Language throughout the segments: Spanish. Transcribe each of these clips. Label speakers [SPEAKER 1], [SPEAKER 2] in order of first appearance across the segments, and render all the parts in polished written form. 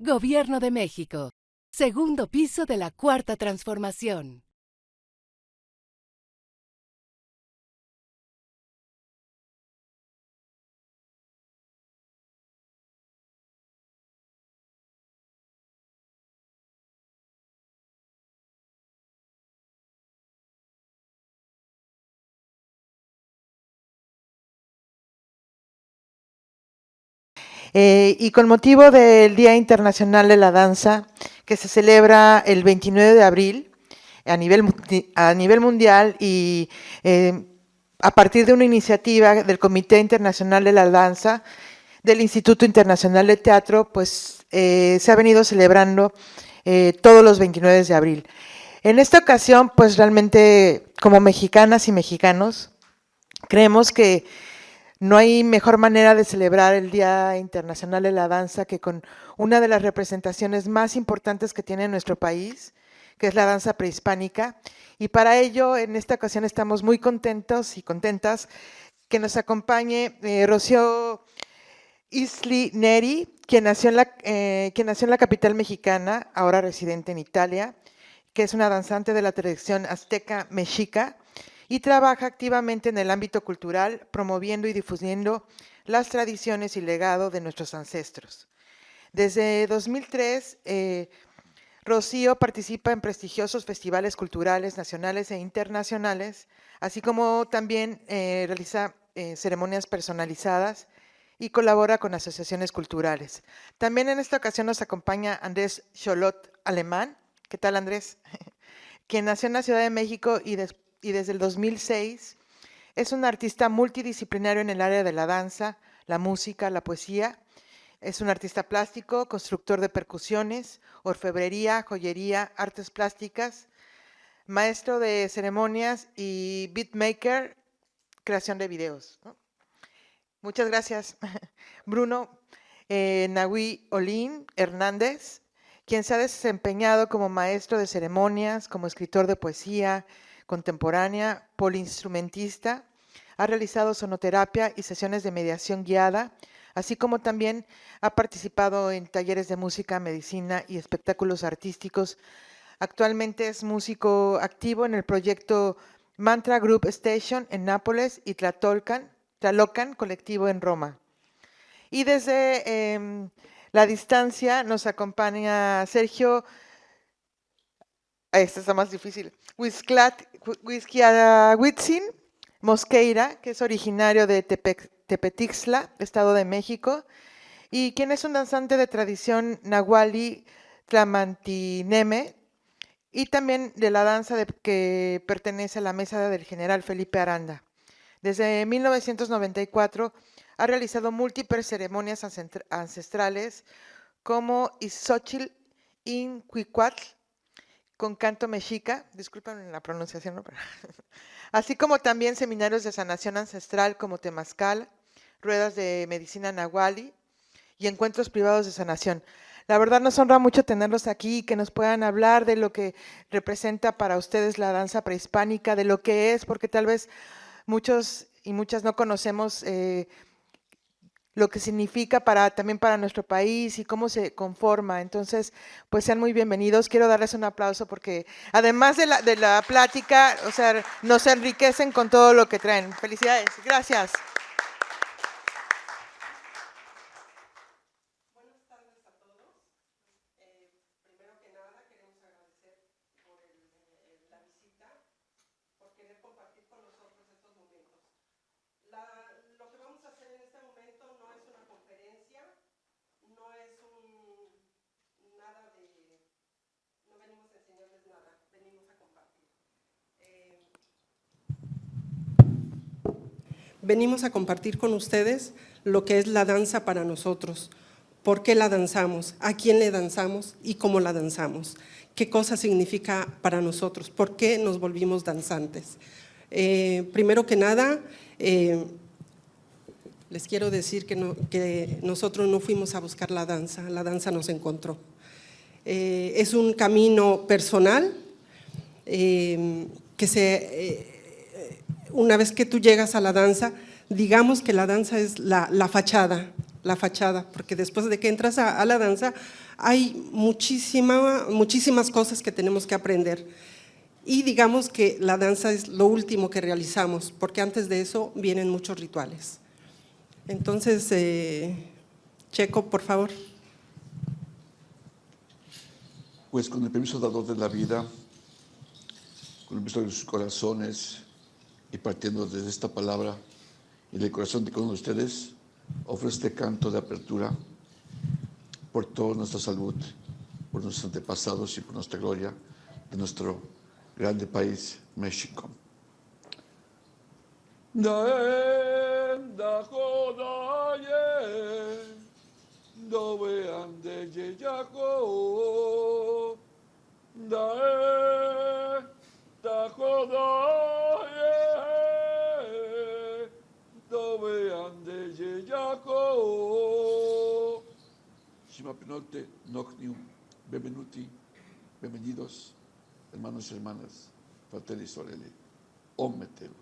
[SPEAKER 1] Gobierno de México. Segundo piso de la Cuarta Transformación.
[SPEAKER 2] Y con motivo del Día Internacional de la Danza, que se celebra el 29 de abril a nivel mundial y a partir de una iniciativa del Comité Internacional de la Danza, del Instituto Internacional de Teatro, pues se ha venido celebrando todos los 29 de abril. En esta ocasión, pues realmente como mexicanas y mexicanos, creemos que no hay mejor manera de celebrar el Día Internacional de la Danza que con una de las representaciones más importantes que tiene nuestro país, que es la danza prehispánica. Y para ello, en esta ocasión estamos muy contentos y contentas que nos acompañe Rocío Isli Neri, quien nació en la capital mexicana, ahora residente en Italia, que es una danzante de la tradición azteca mexica y trabaja activamente en el ámbito cultural, promoviendo y difundiendo las tradiciones y legado de nuestros ancestros. Desde 2003, Rocío participa en prestigiosos festivales culturales nacionales e internacionales, así como también realiza ceremonias personalizadas y colabora con asociaciones culturales. También en esta ocasión nos acompaña Andrés Cholot Alemán. ¿Qué tal, Andrés? Quien nació en la Ciudad de México y desde el 2006 es un artista multidisciplinario en el área de la danza, la música, la poesía. Es un artista plástico, constructor de percusiones, orfebrería, joyería, artes plásticas, maestro de ceremonias y beatmaker, creación de videos, ¿no? Muchas gracias. Bruno Nahui Olin Hernández, quien se ha desempeñado como maestro de ceremonias, como escritor de poesía contemporánea, poliinstrumentista, ha realizado sonoterapia y sesiones de mediación guiada, así como también ha participado en talleres de música, medicina y espectáculos artísticos. Actualmente es músico activo en el proyecto Mantra Group Station en Nápoles y Tlalocan Colectivo en Roma. Y desde la distancia nos acompaña Sergio, esta está más difícil, Huizquiahuitzin Mosqueira, que es originario de Tepetixtla, Estado de México, y quien es un danzante de tradición nahuali tlamantineme, y también de la danza que pertenece a la mesa del general Felipe Aranda. Desde 1994 ha realizado múltiples ceremonias ancestrales como Ixochitl Incuicuatl con canto mexica, disculpen la pronunciación, ¿no? Así como también seminarios de sanación ancestral como temazcal, ruedas de medicina nahuali y encuentros privados de sanación. La verdad nos honra mucho tenerlos aquí y que nos puedan hablar de lo que representa para ustedes la danza prehispánica, de lo que es, porque tal vez muchos y muchas no conocemos lo que significa también para nuestro país y cómo se conforma. Entonces, pues sean muy bienvenidos. Quiero darles un aplauso porque además de la plática, o sea, nos enriquecen con todo lo que traen. Felicidades. Gracias.
[SPEAKER 3] Venimos a compartir con ustedes lo que es la danza para nosotros, por qué la danzamos, a quién le danzamos y cómo la danzamos, qué cosa significa para nosotros, por qué nos volvimos danzantes. Primero que nada, les quiero decir que nosotros no fuimos a buscar la danza nos encontró. Es un camino personal una vez que tú llegas a la danza, digamos que la danza es la fachada, la fachada, porque después de que entras a la danza hay muchísimas cosas que tenemos que aprender. Y digamos que la danza es lo último que realizamos, porque antes de eso vienen muchos rituales. Entonces, Checo, por favor.
[SPEAKER 4] Pues con el permiso dador de la vida, con el permiso de sus corazones y partiendo desde esta palabra y del corazón de cada uno de ustedes, ofrezco este canto de apertura por toda nuestra salud, por nuestros antepasados y por nuestra gloria de nuestro grande país, México. Daenda jodaye, do vean de yeyaco, daenda jodaye, do vean de yeyaco. Shimapinote, Nocnium, Benvenuti, bienvenidos, hermanos y hermanas, fratelli sorelle, Om Metelo.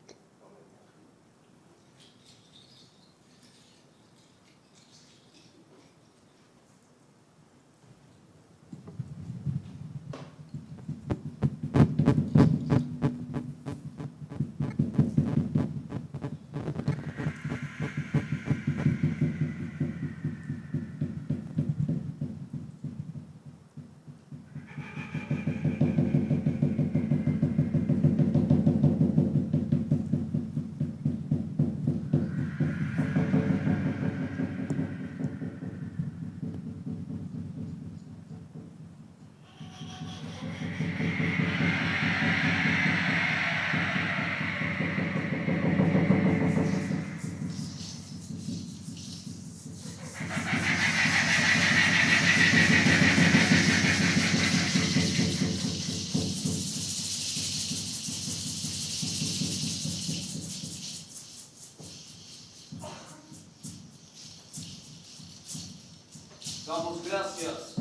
[SPEAKER 5] Damos gracias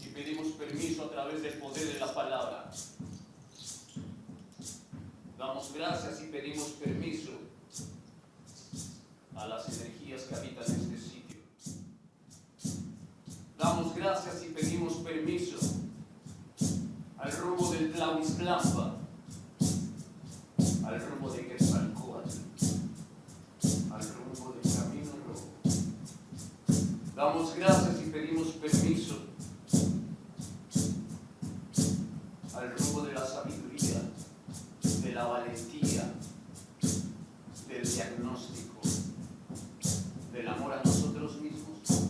[SPEAKER 5] y pedimos permiso a través del poder de la palabra. Damos gracias y pedimos permiso a las energías que habitan este sitio. Damos gracias y pedimos permiso al rumbo del Tlahuiztlampa, al rumbo de Quetzalcóatl, al rumbo del Camino Rojo. Damos gracias y pedimos permiso al rumbo de la sabiduría, de la valentía, del diagnóstico, del amor a nosotros mismos.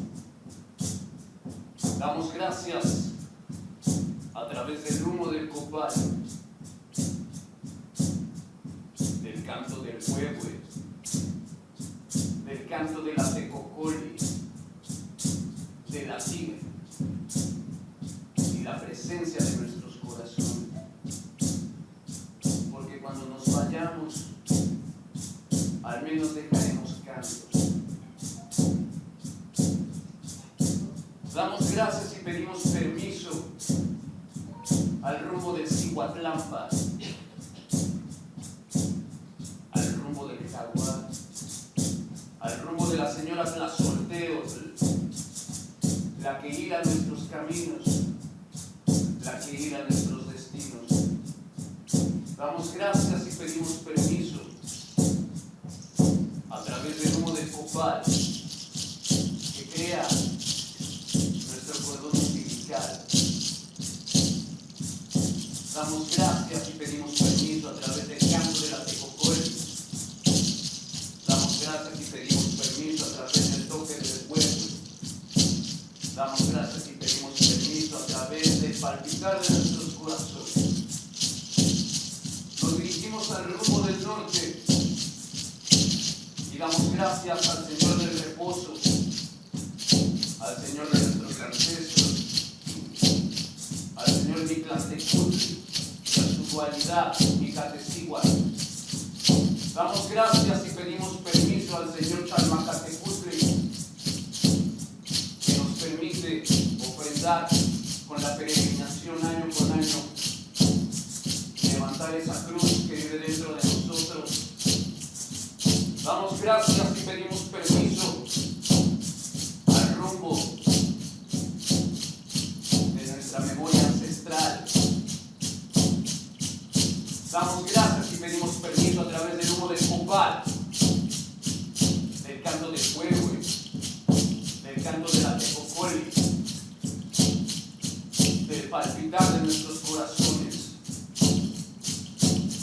[SPEAKER 5] Damos gracias a través del humo del copal, del canto del huehue, del canto de la tecocoli, de la tigre y la presencia de nuestros corazones. Porque cuando nos vayamos, al menos dejaremos cantos. Damos gracias y pedimos permiso al rumbo del Cihuatlampa, al rumbo del jaguar, al rumbo de la señora Tlazolteotl, la que hila nuestros caminos, la que hila nuestros destinos. Damos gracias y pedimos permiso a través del humo del copal que crea nuestro cordón umbilical. Damos gracias y pedimos permiso a través del canto de la tecocoli. Damos gracias y pedimos permiso a través del toque del huevo. Damos gracias y pedimos permiso a través del palpitar de nuestros corazones. Nos dirigimos al rumbo del norte y damos gracias al Señor del reposo, al Señor de nuestros ancestros, al Señor Mictlantecutli y a su dualidad Micatecíhuatl. Damos gracias y pedimos permiso al Señor Chalmacatecutli, que nos permite ofrendar con la peregrinación año con año, levantar esa cruz que vive dentro de nosotros. Damos gracias y Damos gracias y pedimos permiso a través del humo del copal, del canto de fuego, del canto de la tecocoli, del palpitar de nuestros corazones.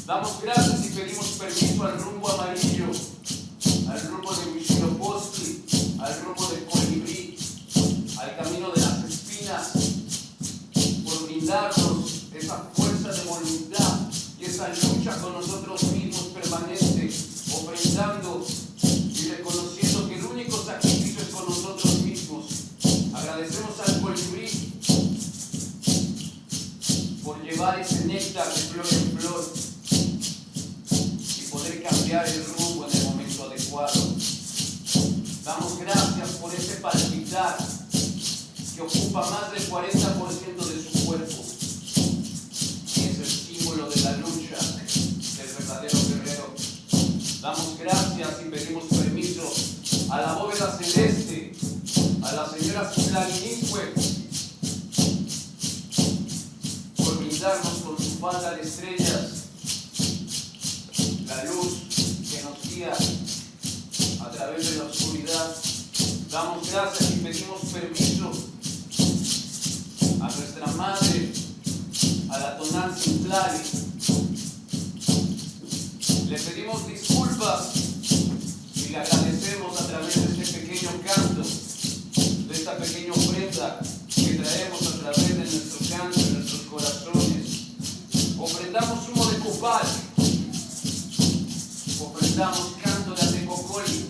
[SPEAKER 5] Damos gracias y pedimos permiso al rumbo amarillo, al rumbo de Huitzilopochtli, al rumbo del colibrí, al camino de las espinas, por brindarnos esa fuerza de voluntad y esa lucha con nosotros mismos permanente, ofrendando y reconociendo que el único sacrificio es con nosotros mismos. Agradecemos al colibrí por llevar ese néctar de flor en flor y poder cambiar el rumbo en el momento adecuado. Damos gracias por ese palpitar que ocupa más del 40% de su cuerpo. Es el símbolo de la lucha del verdadero guerrero. Damos gracias y pedimos permiso a la bóveda celeste, a la señora Citlalinicue, por brindarnos con su falda de estrellas la luz que nos guía a través de la oscuridad. Damos gracias y pedimos permiso a nuestra madre, a la Tonantzin-Tlali. Le pedimos disculpas y le agradecemos a través de este pequeño canto, de esta pequeña ofrenda que traemos a través de nuestro canto, de nuestros corazones. Ofrendamos humo de copal, ofrendamos canto de atecocoli,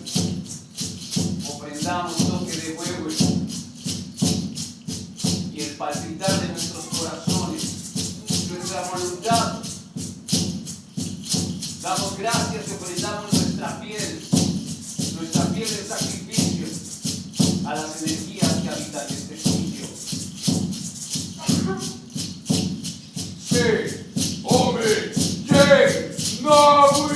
[SPEAKER 5] ofrendamos toque de huevo y el palpitar de nuestros corazones, nuestra voluntad. Damos gracias y ofrendamos nuestra piel de sacrificio a las energías que habitan este sitio. Sí, hombre, Jay, Nahui.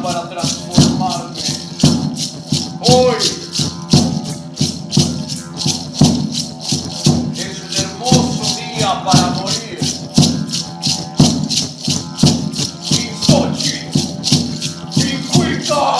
[SPEAKER 6] Para transformarme.
[SPEAKER 5] está para morir. Insochi, Incuica.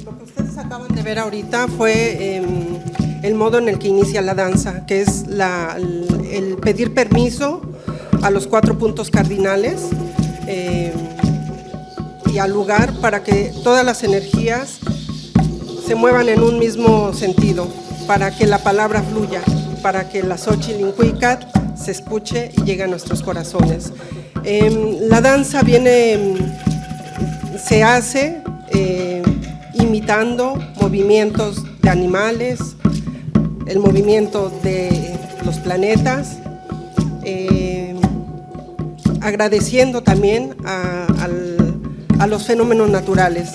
[SPEAKER 3] Lo que ustedes acaban de ver ahorita fue el modo en el que inicia la danza, que es el pedir permiso a los 4 puntos cardinales y al lugar para que todas las energías se muevan en un mismo sentido, para que la palabra fluya, para que la Xochitl Incuicat se escuche y llegue a nuestros corazones. La danza se hace imitando movimientos de animales, el movimiento de los planetas, agradeciendo también a los fenómenos naturales.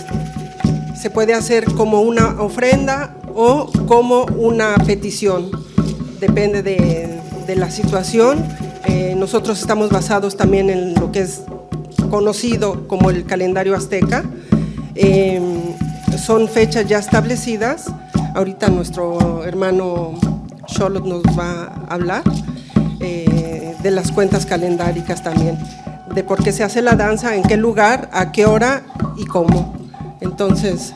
[SPEAKER 3] Se puede hacer como una ofrenda o como una petición, depende de la situación. Nosotros estamos basados también en lo que es conocido como el calendario azteca. Son fechas ya establecidas. Ahorita nuestro hermano Xolotl nos va a hablar de las cuentas calendáricas también, de por qué se hace la danza, en qué lugar, a qué hora y cómo. Entonces,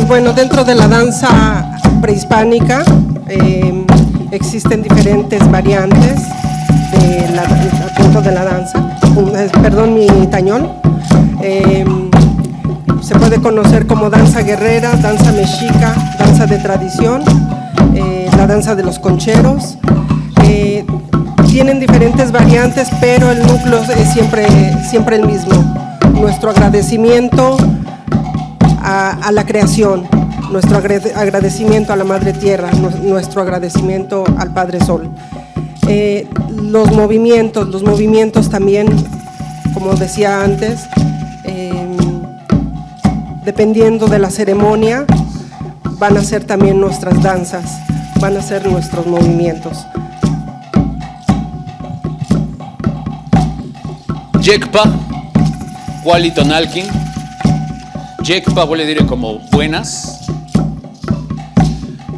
[SPEAKER 3] Pues bueno, dentro de la danza prehispánica existen diferentes variantes dentro de la danza. Perdón mi tañón. Se puede conocer como danza guerrera, danza mexica, danza de tradición, la danza de los concheros. Tienen diferentes variantes, pero el núcleo es siempre el mismo. Nuestro agradecimiento a la creación, nuestro agradecimiento a la Madre Tierra, nuestro agradecimiento al Padre Sol. Los movimientos también, como decía antes, dependiendo de la ceremonia, van a ser también nuestras danzas, van a ser nuestros movimientos.
[SPEAKER 6] Yekpa, Qualitonalkin. Yekpa vuole dire como buenas.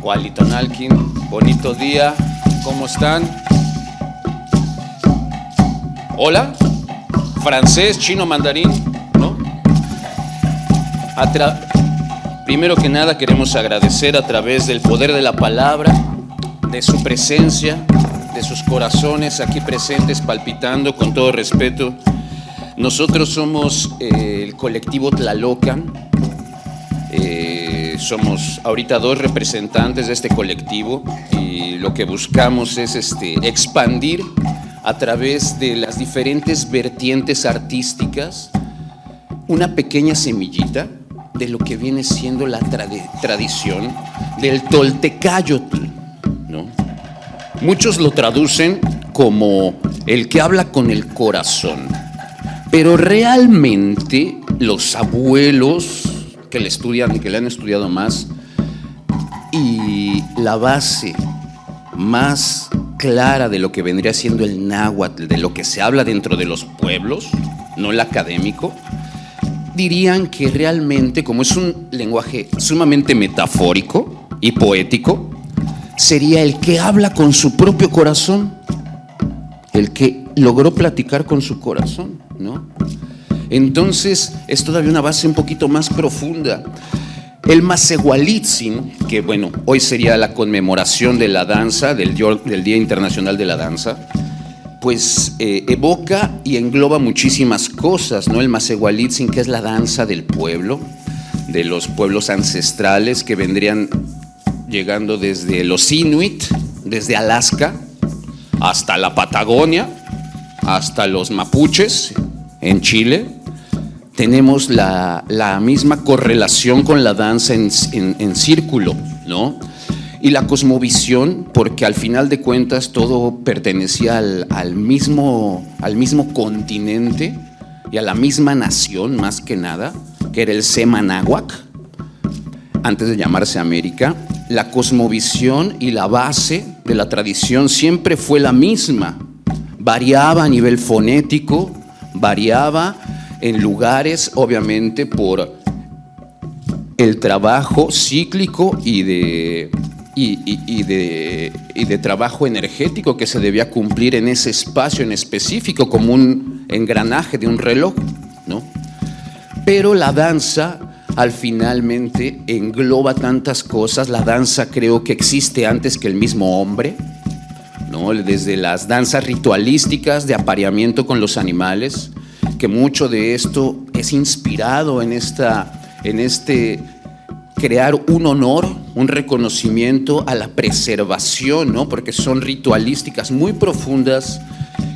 [SPEAKER 6] Qualitonalkin, bonito día, ¿cómo están? Hola, francés, chino, mandarín, ¿no? Primero que nada queremos agradecer a través del poder de la palabra, de su presencia, de sus corazones aquí presentes palpitando con todo respeto. Nosotros somos el colectivo Tlalocan, somos ahorita 2 representantes de este colectivo y lo que buscamos es expandir a través de las diferentes vertientes artísticas una pequeña semillita de lo que viene siendo la tradición del Toltecayotl, ¿no? Muchos lo traducen como el que habla con el corazón, pero realmente los abuelos que le estudian y que le han estudiado más, y la base más clara de lo que vendría siendo el náhuatl, de lo que se habla dentro de los pueblos, no el académico, dirían que realmente, como es un lenguaje sumamente metafórico y poético, sería el que habla con su propio corazón, el que logró platicar con su corazón, ¿no? Entonces es todavía una base un poquito más profunda. El Masehualitzin, que bueno, hoy sería la conmemoración de la danza, del Día Internacional de la Danza, pues evoca y engloba muchísimas cosas, ¿no? El Masehualitzin, que es la danza del pueblo, de los pueblos ancestrales que vendrían llegando desde los Inuit, desde Alaska, hasta la Patagonia, hasta los mapuches en Chile. Tenemos la misma correlación con la danza en círculo, ¿no? Y la cosmovisión, porque al final de cuentas todo pertenecía al mismo continente y a la misma nación, más que nada, que era el Semanáhuac, antes de llamarse América. La cosmovisión y la base de la tradición siempre fue la misma. Variaba a nivel fonético, variaba en lugares, obviamente, por el trabajo cíclico y de trabajo energético que se debía cumplir en ese espacio en específico, como un engranaje de un reloj, ¿no? Pero la danza al finalmente engloba tantas cosas. La danza creo que existe antes que el mismo hombre, ¿no? Desde las danzas ritualísticas de apareamiento con los animales, que mucho de esto es inspirado en crear un honor, un reconocimiento a la preservación, ¿no? Porque son ritualísticas muy profundas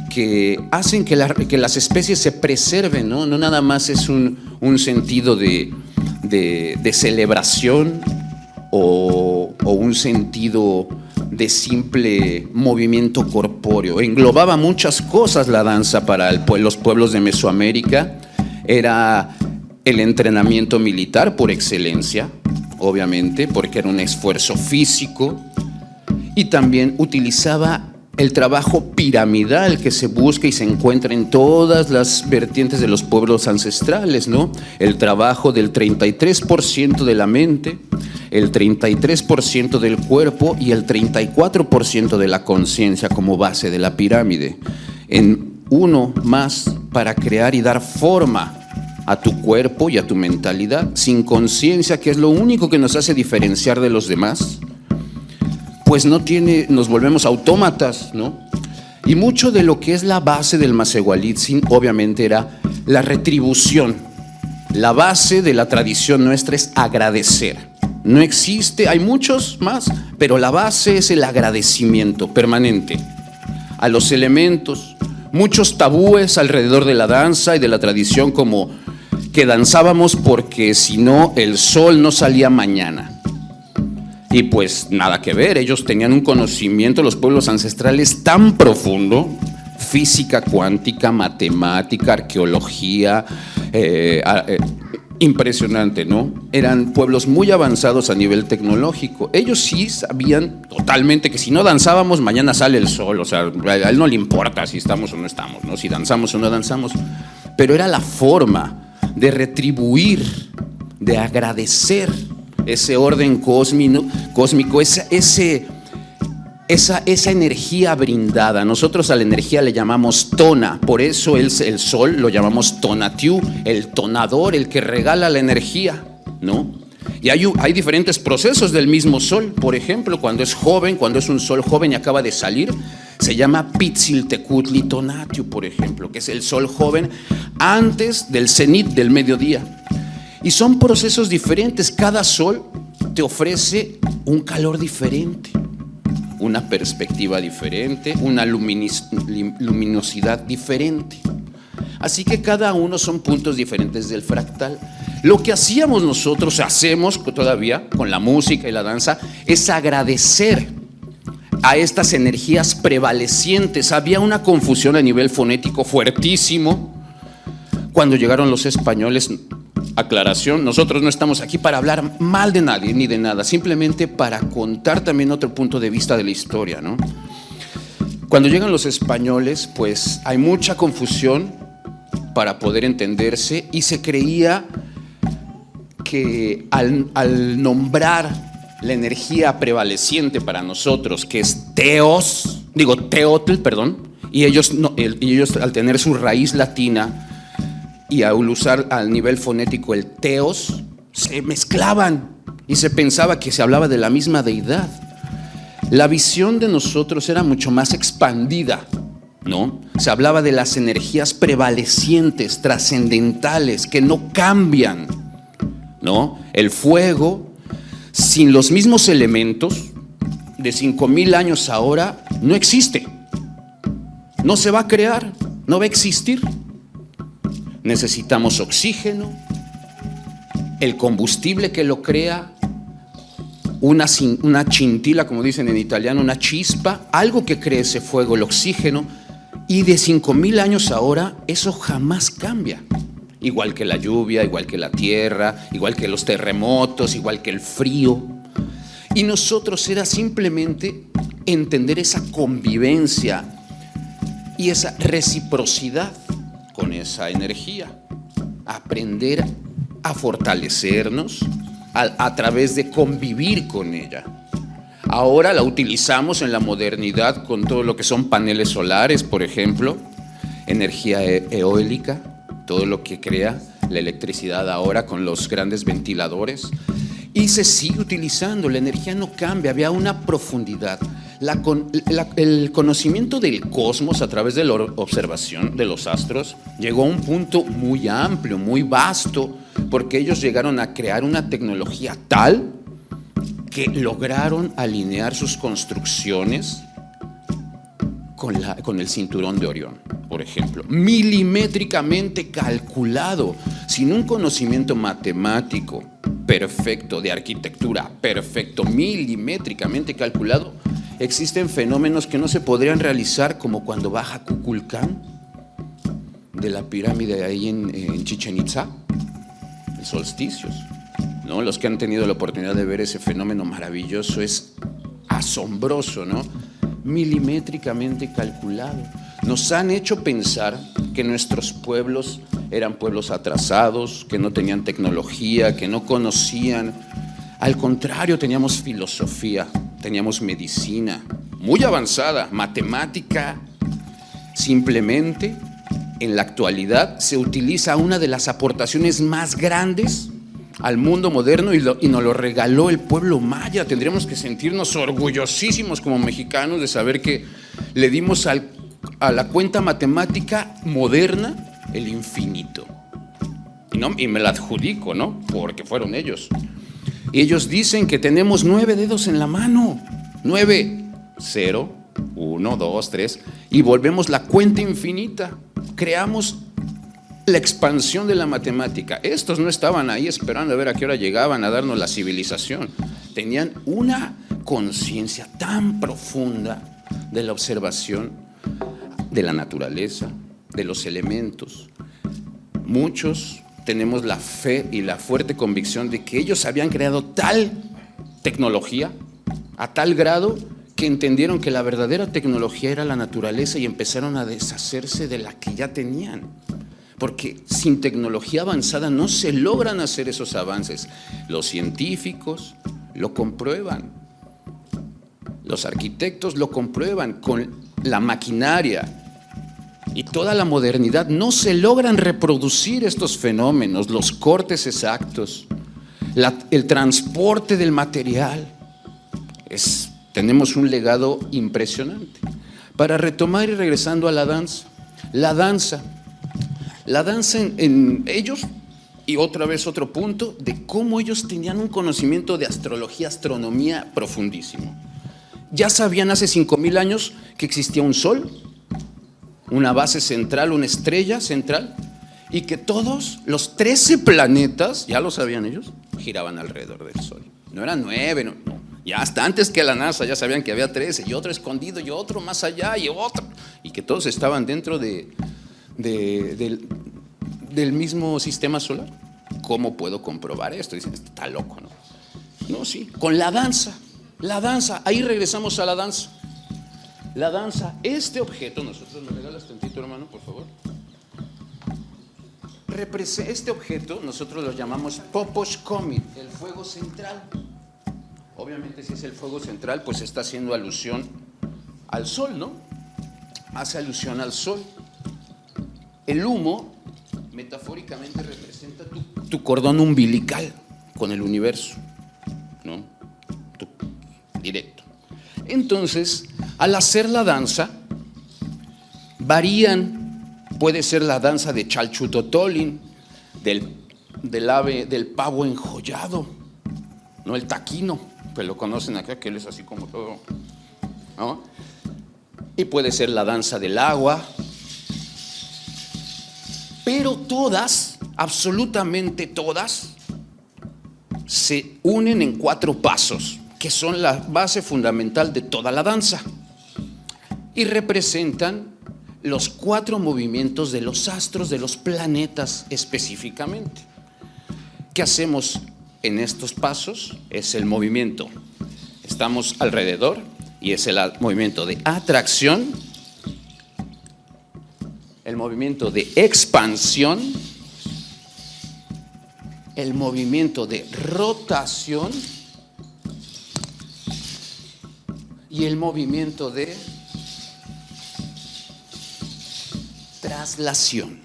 [SPEAKER 6] que hacen que las especies se preserven, ¿no? No nada más es un sentido de celebración o un sentido de simple movimiento corpóreo. Englobaba muchas cosas la danza para los pueblos de Mesoamérica. Era el entrenamiento militar por excelencia, obviamente, porque era un esfuerzo físico, y también utilizaba el trabajo piramidal que se busca y se encuentra en todas las vertientes de los pueblos ancestrales, ¿no? El trabajo del 33% de la mente, el 33% del cuerpo y el 34% de la conciencia como base de la pirámide. En uno más para crear y dar forma a tu cuerpo y a tu mentalidad, sin conciencia, que es lo único que nos hace diferenciar de los demás, pues nos volvemos autómatas, ¿no? Y mucho de lo que es la base del Masehualitzin, obviamente, era la retribución. La base de la tradición nuestra es agradecer. No existe, hay muchos más, pero la base es el agradecimiento permanente a los elementos. Muchos tabúes alrededor de la danza y de la tradición, como que danzábamos porque si no el sol no salía mañana. Y pues nada que ver, ellos tenían un conocimiento, los pueblos ancestrales, tan profundo, física cuántica, matemática, arqueología, impresionante, ¿no? Eran pueblos muy avanzados a nivel tecnológico. Ellos sí sabían totalmente que si no danzábamos, mañana sale el sol. O sea, a él no le importa si estamos o no estamos, ¿no? Si danzamos o no danzamos. Pero era la forma de retribuir, de agradecer ese orden cósmico, esa energía brindada. Nosotros a la energía le llamamos tona, por eso el sol lo llamamos tonatiuh, el tonador, el que regala la energía, ¿no? Y hay diferentes procesos del mismo sol. Por ejemplo, cuando es joven, cuando es un sol joven y acaba de salir, se llama Pitziltecutli tonatiuh, por ejemplo, que es el sol joven antes del cenit del mediodía. Y son procesos diferentes. Cada sol te ofrece un calor diferente, una perspectiva diferente, una luminosidad diferente. Así que cada uno son puntos diferentes del fractal. Lo que hacíamos nosotros, hacemos todavía con la música y la danza, es agradecer a estas energías prevalecientes. Había una confusión a nivel fonético fuertísimo cuando llegaron los españoles. Aclaración, nosotros no estamos aquí para hablar mal de nadie ni de nada, simplemente para contar también otro punto de vista de la historia, ¿no? Cuando llegan los españoles, pues hay mucha confusión para poder entenderse, y se creía que al nombrar la energía prevaleciente para nosotros, que es Teotl, y ellos al tener su raíz latina y al usar al nivel fonético el teos, se mezclaban y se pensaba que se hablaba de la misma deidad. La visión de nosotros era mucho más expandida, ¿no? Se hablaba de las energías prevalecientes, trascendentales, que no cambian, ¿no? El fuego, sin los mismos elementos, de 5,000 años ahora, no existe. No se va a crear, no va a existir. Necesitamos oxígeno, el combustible que lo crea, una chintila, como dicen en italiano, una chispa, algo que cree ese fuego, el oxígeno, y de 5,000 años ahora eso jamás cambia. Igual que la lluvia, igual que la tierra, igual que los terremotos, igual que el frío. Y nosotros era simplemente entender esa convivencia y esa reciprocidad con esa energía, aprender a fortalecernos a través de convivir con ella. Ahora la utilizamos en la modernidad con todo lo que son paneles solares, por ejemplo, energía eólica, todo lo que crea la electricidad ahora con los grandes ventiladores, y se sigue utilizando. La energía no cambia, había una profundidad. El conocimiento del cosmos a través de la observación de los astros llegó a un punto muy amplio, muy vasto, porque ellos llegaron a crear una tecnología tal que lograron alinear sus construcciones con el cinturón de Orión, por ejemplo, milimétricamente calculado, sin un conocimiento matemático perfecto, de arquitectura perfecto, milimétricamente calculado. Existen fenómenos que no se podrían realizar, como cuando baja Kukulcán de la pirámide ahí en Chichén Itzá, el solsticios, ¿no? Los que han tenido la oportunidad de ver ese fenómeno maravilloso, es asombroso, ¿no? Milimétricamente calculado. Nos han hecho pensar que nuestros pueblos eran pueblos atrasados, que no tenían tecnología, que no conocían. Al contrario, teníamos filosofía, teníamos medicina muy avanzada, matemática, simplemente en la actualidad se utiliza una de las aportaciones más grandes al mundo moderno y nos lo regaló el pueblo maya. Tendríamos que sentirnos orgullosísimos como mexicanos de saber que le dimos a la cuenta matemática moderna el infinito. Y me la adjudico, ¿no? Porque fueron ellos. Ellos dicen que tenemos 9 dedos en la mano. 9, 0, 1, 2, 3. Y volvemos la cuenta infinita. Creamos la expansión de la matemática. Estos no estaban ahí esperando a ver a qué hora llegaban a darnos la civilización. Tenían una conciencia tan profunda de la observación de la naturaleza, de los elementos. Muchos tenemos la fe y la fuerte convicción de que ellos habían creado tal tecnología a tal grado que entendieron que la verdadera tecnología era la naturaleza y empezaron a deshacerse de la que ya tenían. Porque sin tecnología avanzada no se logran hacer esos avances. Los científicos lo comprueban, los arquitectos lo comprueban con la maquinaria y toda la modernidad. No se logran reproducir estos fenómenos, los cortes exactos, el transporte del material. Tenemos un legado impresionante. Para retomar y regresando a la danza en ellos, y otra vez otro punto, de cómo ellos tenían un conocimiento de astrología, astronomía profundísimo. Ya sabían hace 5,000 años que existía un sol, una base central, una estrella central, y que todos los 13 planetas, ya lo sabían ellos, giraban alrededor del sol. No eran 9, no. Ya hasta antes que la NASA ya sabían que había 13, y otro escondido, y otro más allá, y otro, y que todos estaban dentro del mismo sistema solar. ¿Cómo puedo comprobar esto? Dicen, está loco, ¿no? No, sí, con la danza, ahí regresamos a la danza. La danza, este objeto, nosotros, ¿me regalas tantito, hermano, por favor? Este objeto, nosotros lo llamamos Poposh Comet, el fuego central. Obviamente, si es el fuego central, pues está haciendo alusión al sol, ¿no? Hace alusión al sol. El humo, metafóricamente, representa tu cordón umbilical con el universo, ¿no? Directo. Entonces, al hacer la danza, varían. Puede ser la danza de Chalchutotolin, del ave, del pavo enjollado, ¿no? El taquino, pues lo conocen acá, que él es así como todo, ¿no? Y puede ser la danza del agua. Pero todas, absolutamente todas, se unen en 4 pasos, que son la base fundamental de toda la danza, y representan los 4 movimientos de los astros, de los planetas específicamente. ¿Qué hacemos en estos pasos? Es el movimiento. Estamos alrededor y es el movimiento de atracción, el movimiento de expansión, el movimiento de rotación y el movimiento de traslación.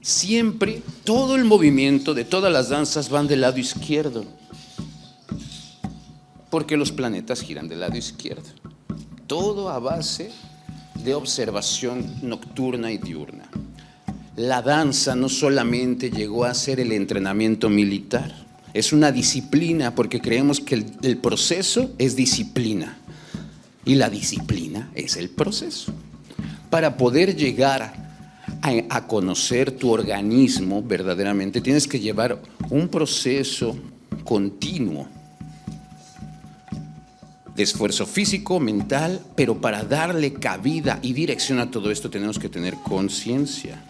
[SPEAKER 6] Siempre todo el movimiento de todas las danzas van del lado izquierdo, porque los planetas giran del lado izquierdo. Todo a base de observación nocturna y diurna. La danza no solamente llegó a ser el entrenamiento militar, es una disciplina, porque creemos que el proceso es disciplina y la disciplina es el proceso. Para poder llegar a conocer tu organismo verdaderamente, tienes que llevar un proceso continuo de esfuerzo físico, mental, pero para darle cabida y dirección a todo esto tenemos que tener conciencia.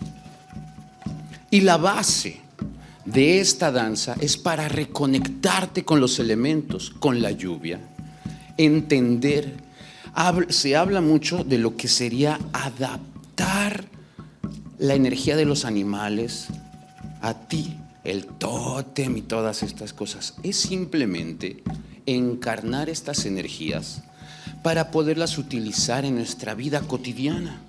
[SPEAKER 6] Y la base de esta danza es para reconectarte con los elementos, con la lluvia, entender. Se habla mucho de lo que sería adaptar la energía de los animales a ti, el tótem y todas estas cosas. Es simplemente encarnar estas energías para poderlas utilizar en nuestra vida cotidiana.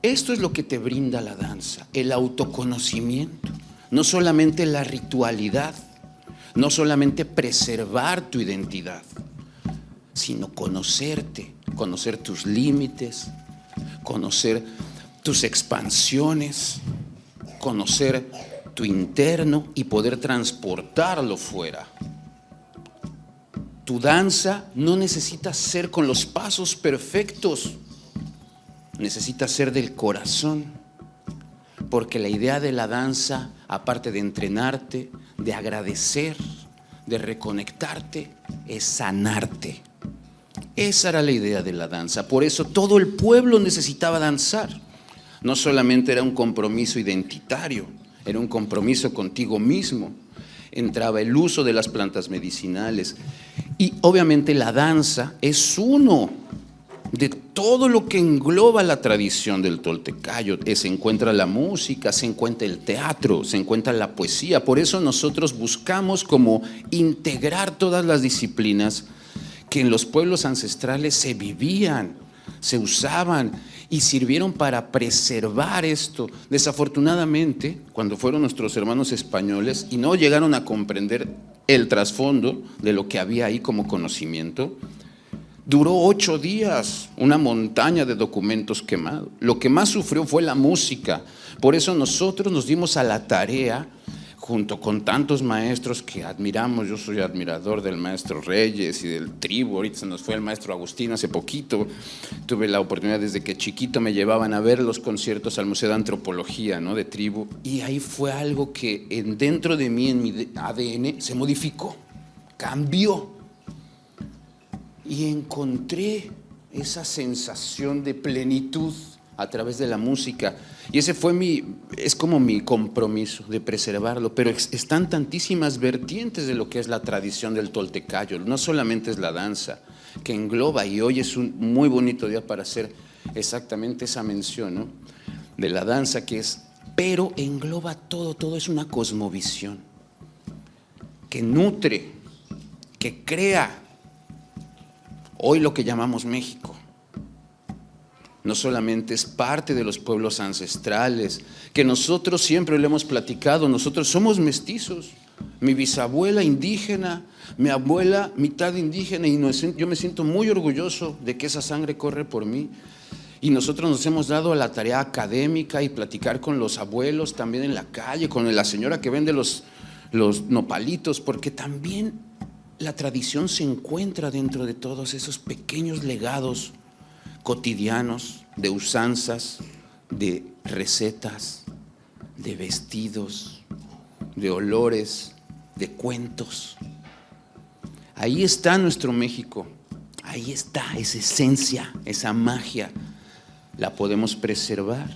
[SPEAKER 6] Esto es lo que te brinda la danza, el autoconocimiento, no solamente la ritualidad, no solamente preservar tu identidad, sino conocerte, conocer tus límites, conocer tus expansiones, conocer tu interno y poder transportarlo fuera. Tu danza no necesita ser con los pasos perfectos, necesita ser del corazón, porque la idea de la danza, aparte de entrenarte, de agradecer, de reconectarte, es sanarte. Esa era la idea de la danza. Por eso todo el pueblo necesitaba danzar. No solamente era un compromiso identitario, era un compromiso contigo mismo. Entraba el uso de las plantas medicinales. Y obviamente la danza es uno de todo lo que engloba la tradición del toltecayo. Se encuentra la música, se encuentra el teatro, se encuentra la poesía. Por eso nosotros buscamos como integrar todas las disciplinas que en los pueblos ancestrales se vivían, se usaban y sirvieron para preservar esto. Desafortunadamente, cuando fueron nuestros hermanos españoles y no llegaron a comprender el trasfondo de lo que había ahí como conocimiento, duró 8 días, una montaña de documentos quemados. Lo que más sufrió fue la música. Por eso nosotros nos dimos a la tarea, junto con tantos maestros que admiramos. Yo soy admirador del maestro Reyes y del Tribu. Ahorita se nos fue el maestro Agustín hace poquito. Tuve la oportunidad desde que chiquito me llevaban a ver los conciertos al Museo de Antropología, ¿no?, de Tribu. Y ahí fue algo que dentro de mí, en mi ADN, se modificó, cambió. Y encontré esa sensación de plenitud a través de la música. Y ese fue es como mi compromiso de preservarlo. Pero están tantísimas vertientes de lo que es la tradición del toltecayo. No solamente es la danza, que engloba, y hoy es un muy bonito día para hacer exactamente esa mención, ¿no?, de la danza, que es, pero engloba todo es una cosmovisión que nutre, que crea hoy lo que llamamos México. No solamente es parte de los pueblos ancestrales, que nosotros siempre lo hemos platicado, nosotros somos mestizos. Mi bisabuela indígena, mi abuela mitad indígena, y yo me siento muy orgulloso de que esa sangre corre por mí. Y nosotros nos hemos dado a la tarea académica y platicar con los abuelos también en la calle, con la señora que vende los nopalitos, porque también la tradición se encuentra dentro de todos esos pequeños legados cotidianos de usanzas, de recetas, de vestidos, de olores, de cuentos. Ahí está nuestro México, ahí está esa esencia, esa magia. La podemos preservar.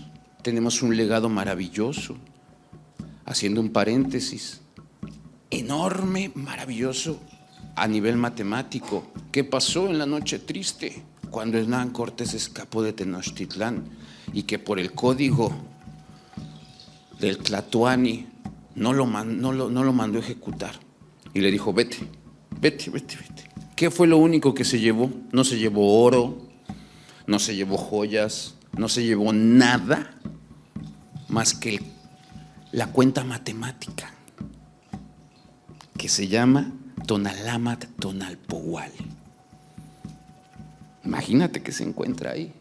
[SPEAKER 6] Tenemos un legado maravilloso. Haciendo un paréntesis, enorme, maravilloso a nivel matemático. ¿Qué pasó en la noche triste cuando Hernán Cortés escapó de Tenochtitlán y que por el código del Tlatoani no lo mandó ejecutar? Y le dijo, vete. ¿Qué fue lo único que se llevó? No se llevó oro, no se llevó joyas, no se llevó nada más que la cuenta matemática, que se llama Tonalámatl Tonalpouali. Imagínate que se encuentra ahí.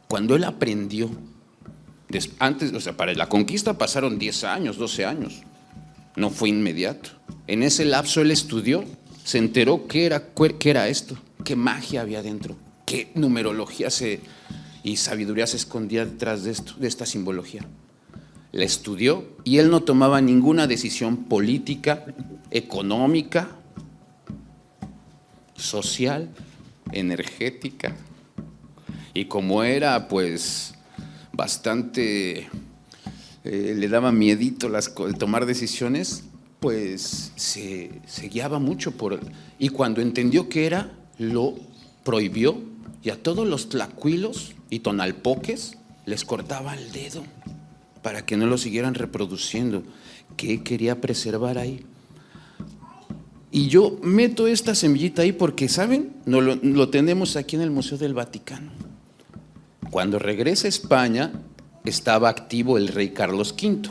[SPEAKER 6] Cuando él aprendió, antes, o sea, para la conquista pasaron 10 años, 12 años, no fue inmediato. En ese lapso él estudió, se enteró qué era esto, qué magia había dentro, qué numerología y sabiduría se escondía detrás de esta simbología. La estudió y él no tomaba ninguna decisión política, económica, social, energética. Y como era pues bastante, le daba miedito tomar decisiones, pues se guiaba mucho y cuando entendió qué era, lo prohibió, y a todos los tlacuilos y tonalpoques les cortaba el dedo para que no lo siguieran reproduciendo. ¿Qué quería preservar ahí? Y yo meto esta semillita ahí porque, ¿saben? Lo tenemos aquí en el Museo del Vaticano. Cuando regresa a España, estaba activo el rey Carlos V.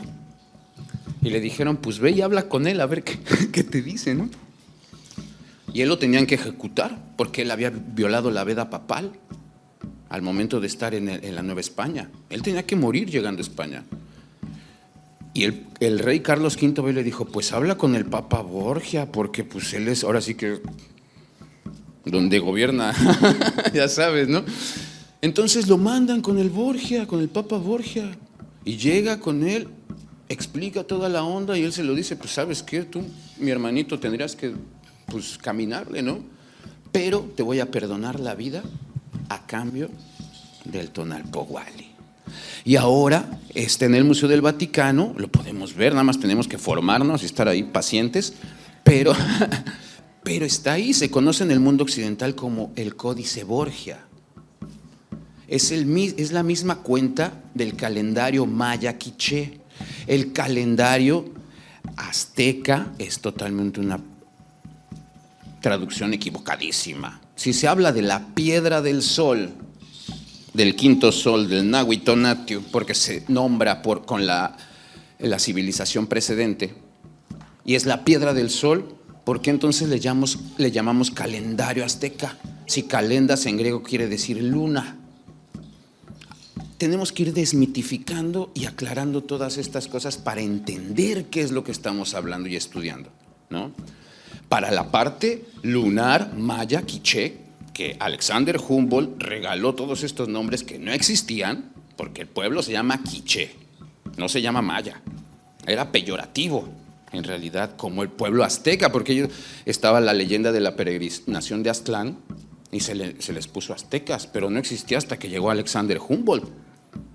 [SPEAKER 6] Y le dijeron, pues ve y habla con él a ver qué te dice, ¿no? Y él lo tenían que ejecutar porque él había violado la veda papal al momento de estar en la Nueva España. Él tenía que morir llegando a España. Y el rey Carlos V le dijo, pues habla con el Papa Borgia, porque pues él es ahora sí que donde gobierna, ya sabes, ¿no? Entonces lo mandan con el Borgia, con el Papa Borgia, y llega con él, explica toda la onda y él se lo dice, pues sabes qué, tú, mi hermanito, tendrías que pues caminarle, ¿no? Pero te voy a perdonar la vida a cambio del Tonalpohualli. Y ahora en el Museo del Vaticano, lo podemos ver, nada más tenemos que formarnos y estar ahí pacientes, pero está ahí, se conoce en el mundo occidental como el Códice Borgia. Es la misma cuenta del calendario maya quiché. El calendario azteca es totalmente una traducción equivocadísima. Si se habla de la piedra del sol, del quinto sol, del Nahuitonatiuh, porque se nombra con la civilización precedente, y es la piedra del sol, ¿por qué entonces le llamamos calendario azteca? Si calendas en griego quiere decir luna. Tenemos que ir desmitificando y aclarando todas estas cosas para entender qué es lo que estamos hablando y estudiando, ¿no? Para la parte lunar, maya, quiché, que Alexander Humboldt regaló todos estos nombres que no existían, porque el pueblo se llama quiché, no se llama maya. Era peyorativo, en realidad, como el pueblo azteca, porque estaba la leyenda de la peregrinación de Aztlán y se les puso aztecas, pero no existía hasta que llegó Alexander Humboldt,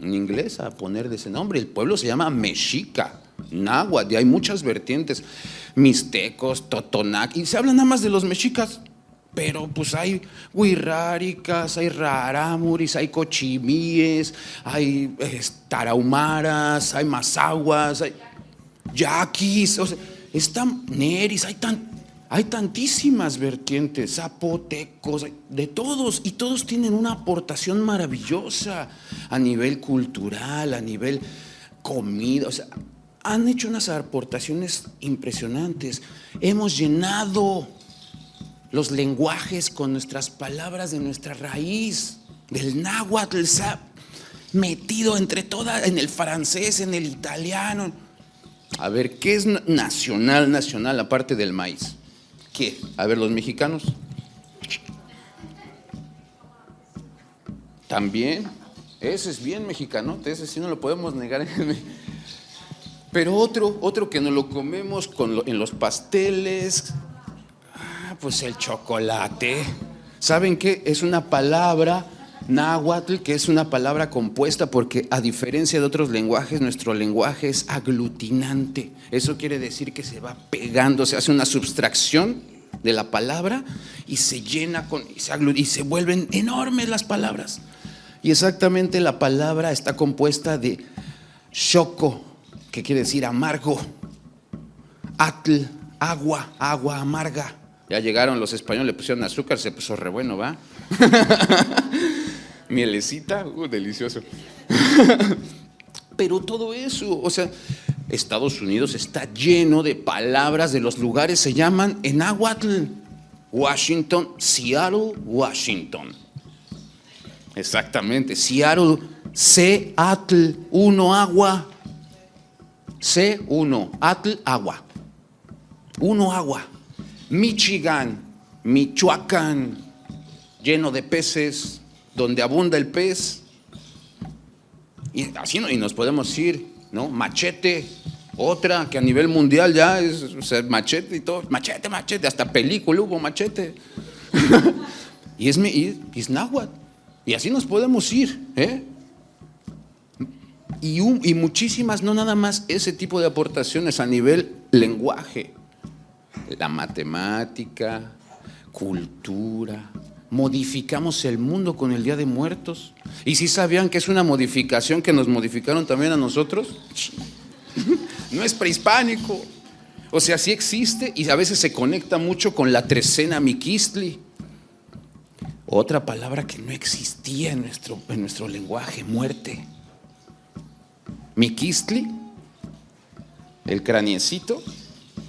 [SPEAKER 6] un inglés, a poner de ese nombre. El pueblo se llama mexica, náhuatl, y hay muchas vertientes, mixtecos, totonac, y se habla nada más de los mexicas, pero pues hay huirráricas, hay rarámuris, hay cochimíes, hay tarahumaras, hay mazahuas, hay yaquis, o sea, están neris, hay tantísimas vertientes, zapotecos, de todos, y todos tienen una aportación maravillosa a nivel cultural, a nivel comida, o sea, han hecho unas aportaciones impresionantes. Hemos llenado los lenguajes con nuestras palabras de nuestra raíz, del náhuatl, se ha metido entre todas, en el francés, en el italiano. A ver, ¿qué es nacional aparte del maíz? ¿Qué? A ver, los mexicanos. También, ese es bien mexicanote, ese sí no lo podemos negar. Pero otro que nos lo comemos en los pasteles, pues el chocolate. ¿Saben qué? Es una palabra náhuatl, que es una palabra compuesta, porque a diferencia de otros lenguajes, nuestro lenguaje es aglutinante. Eso quiere decir que se va pegando, se hace una subtracción de la palabra y se llena y se vuelven enormes las palabras. Y exactamente la palabra está compuesta de xoco, que quiere decir amargo, atl, agua amarga. Ya llegaron los españoles, le pusieron azúcar, se puso re bueno, ¿va? Mielecita, delicioso. Pero todo eso, o sea, Estados Unidos está lleno de palabras de los lugares, se llaman en náhuatl. Washington, Seattle, Washington. Exactamente, Seattle, Seattle, uno agua. C1, atl, agua. Uno agua. Michigan, Michoacán, lleno de peces, donde abunda el pez. Y así y nos podemos ir, ¿no? Machete, otra que a nivel mundial ya es, o sea, machete y todo. Machete, hasta película hubo machete. y es náhuatl. Y así nos podemos ir, ¿eh? Y muchísimas, no nada más ese tipo de aportaciones a nivel lenguaje. La matemática, cultura, modificamos el mundo con el Día de Muertos. ¿Y si sabían que es una modificación que nos modificaron también a nosotros? No es prehispánico. O sea, sí existe y a veces se conecta mucho con la trecena miquistli. Otra palabra que no existía en nuestro lenguaje, muerte. Miquistli, el craniecito,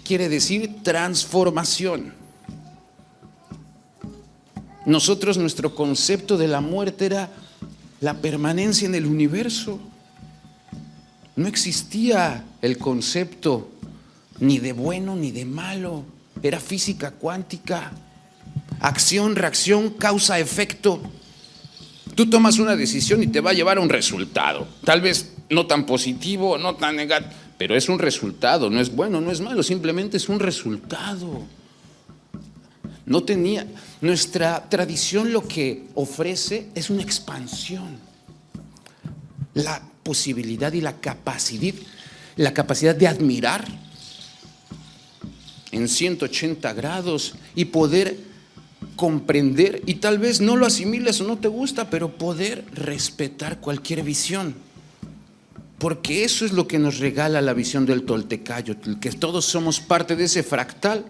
[SPEAKER 6] quiere decir transformación. Nosotros, nuestro concepto de la muerte era la permanencia en el universo. No existía el concepto ni de bueno ni de malo. Era física cuántica. Acción, reacción, causa, efecto. Tú tomas una decisión y te va a llevar a un resultado. Tal vez no tan positivo, no tan negativo, pero es un resultado. No es bueno, no es malo, simplemente es un resultado. No tenía. Nuestra tradición lo que ofrece es una expansión. La posibilidad y la capacidad de admirar en 180 grados y poder comprender, y tal vez no lo asimiles o no te gusta, pero poder respetar cualquier visión. Porque eso es lo que nos regala la visión del Toltecayotl, que todos somos parte de ese fractal.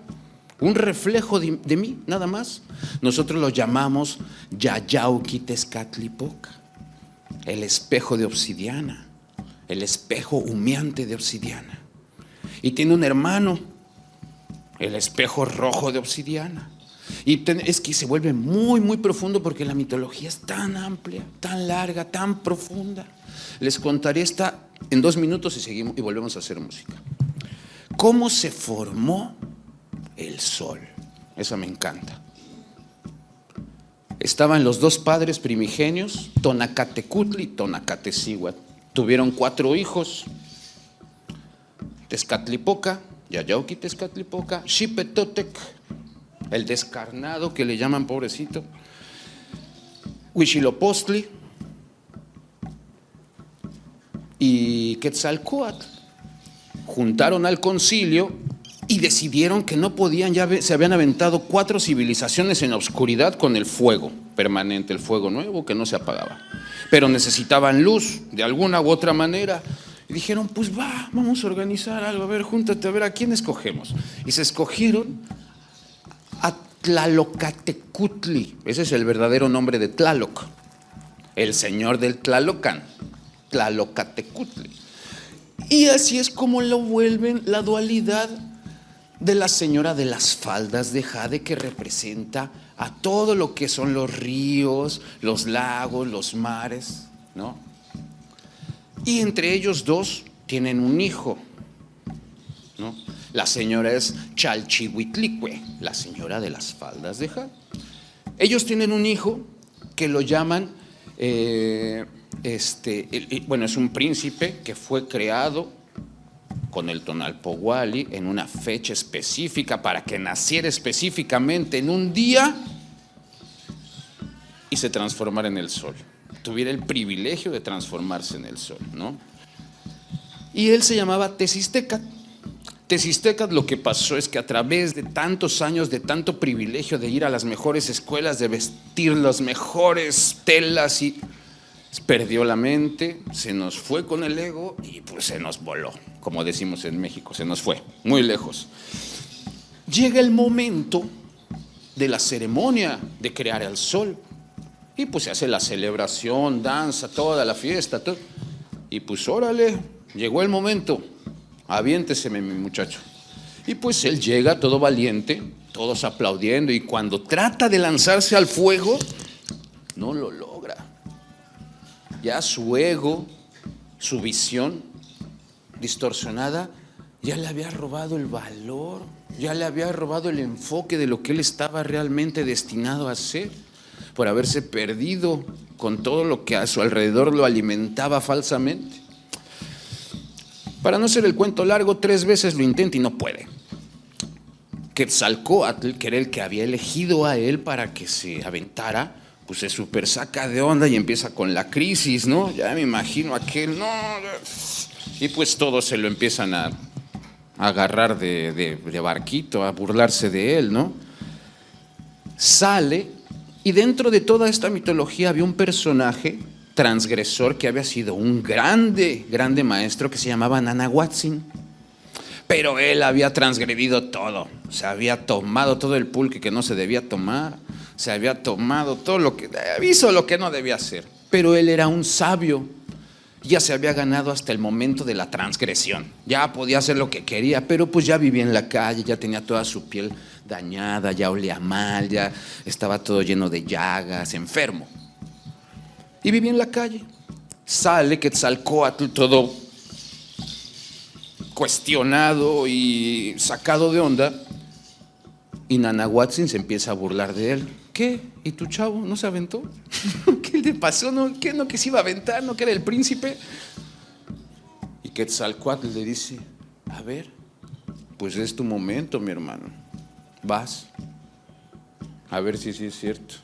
[SPEAKER 6] Un reflejo de mí, nada más. Nosotros lo llamamos Yayauquitezcatlipoca, el espejo de obsidiana, el espejo humeante de obsidiana. Y tiene un hermano, el espejo rojo de obsidiana. Y es que se vuelve muy, muy profundo porque la mitología es tan amplia, tan larga, tan profunda. Les contaré esta en 2 minutos y seguimos y volvemos a hacer música. ¿Cómo se formó el sol? Esa me encanta. Estaban los 2 padres primigenios, Tonacatecutli y Tonacatecíhuatl. Tuvieron 4 hijos: Tezcatlipoca, Yayauquitezcatlipoca, Xipetotec, el descarnado que le llaman pobrecito, Huitzilopochtli y Quetzalcóatl. Juntaron al concilio y decidieron que no podían, se habían aventado 4 civilizaciones en la oscuridad con el fuego permanente, el fuego nuevo que no se apagaba, pero necesitaban luz de alguna u otra manera. Y dijeron, pues vamos a organizar algo, a ver, júntate, a ver a quién escogemos. Y se escogieron a Tlalocatecutli, ese es el verdadero nombre de Tlaloc, el señor del Tlalocan, Tlalocatecutli. Y así es como lo vuelven la dualidad de la señora de las faldas de jade, que representa a todo lo que son los ríos, los lagos, los mares, ¿no? Y entre ellos 2 tienen un hijo, ¿no? La señora es Chalchihuitlicue, la señora de las faldas de jade. Ellos tienen un hijo que lo llaman, bueno, es un príncipe que fue creado con el Tonalpohualli en una fecha específica para que naciera específicamente en un día y se transformara en el sol. Tuviera el privilegio de transformarse en el sol, ¿no? Y él se llamaba Tezistecatl. Tezistecatl, lo que pasó es que a través de tantos años, de tanto privilegio de ir a las mejores escuelas, de vestir las mejores telas, y perdió la mente, se nos fue con el ego y pues se nos voló, como decimos en México, se nos fue muy lejos. Llega el momento de la ceremonia de crear al sol y pues se hace la celebración, danza, toda la fiesta, todo. Y pues órale, llegó el momento, aviénteseme mi muchacho. Y pues él llega todo valiente, todos aplaudiendo, y cuando trata de lanzarse al fuego, no lo logra. Ya su ego, su visión distorsionada, ya le había robado el valor, ya le había robado el enfoque de lo que él estaba realmente destinado a hacer, por haberse perdido con todo lo que a su alrededor lo alimentaba falsamente. Para no hacer el cuento largo, 3 veces lo intenta y no puede. Quetzalcóatl, que era el que había elegido a él para que se aventara, pues se super saca de onda y empieza con la crisis, ¿no? Ya me imagino aquel, no. Y pues todos se lo empiezan a agarrar de barquito, a burlarse de él, ¿no? Sale, y dentro de toda esta mitología había un personaje transgresor que había sido un grande maestro que se llamaba Nanahuatzin. Pero él había transgredido todo, se había tomado todo el pulque que no se debía tomar, se había tomado todo lo que, hizo lo que no debía hacer. Pero él era un sabio Ya se había ganado hasta el momento de la transgresión. Ya podía hacer lo que quería, pero pues ya vivía en la calle, ya tenía toda su piel dañada, ya olía mal, ya estaba todo lleno de llagas, enfermo. Y vivía en la calle. Sale Quetzalcóatl todo cuestionado y sacado de onda, y Nanahuatzin se empieza a burlar de él. ¿Qué? ¿Y tu chavo no se aventó? ¿Qué le pasó? ¿Qué no que se iba a aventar? ¿No que era el príncipe? Y Quetzalcóatl le dice, a ver, pues es tu momento, mi hermano. Vas. A ver si sí es cierto.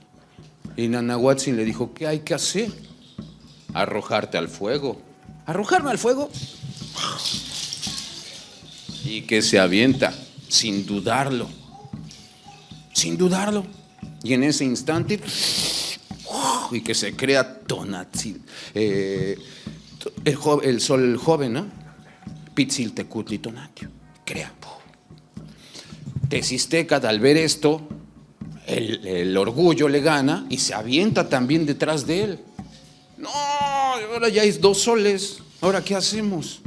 [SPEAKER 6] Y Nanahuatzin le dijo, ¿qué hay que hacer? Arrojarte al fuego. ¿Arrojarme al fuego? Y que se avienta, sin dudarlo. Sin dudarlo. Y en ese instante, y que se crea Tonantzin, el sol joven, ¿no? Pitziltecutli Tonatio, crea. Teziztecatl, al ver esto, el orgullo le gana y se avienta también detrás de él. No, ahora ya hay 2 soles, ¿ahora qué hacemos?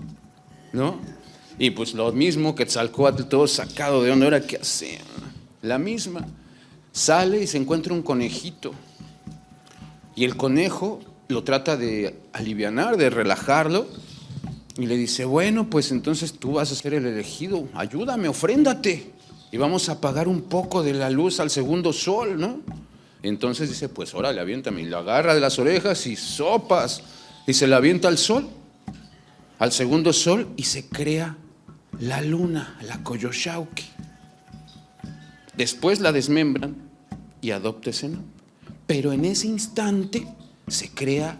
[SPEAKER 6] ¿No? Y pues lo mismo, Quetzalcóatl todo sacado de onda, ¿ahora qué hacemos? La misma. Sale y se encuentra un conejito. Y el conejo lo trata de alivianar, de relajarlo. Y le dice, bueno, pues entonces tú vas a ser el elegido. Ayúdame, ofréndate. Y vamos a apagar un poco de la luz al segundo sol, ¿no? Entonces dice, pues órale, aviéntame. Y lo agarra de las orejas y sopas. Y se la avienta al sol, al segundo sol, y se crea la luna, la Coyoxauhqui. Después la desmembran y adopta ese nombre. Pero en ese instante se crea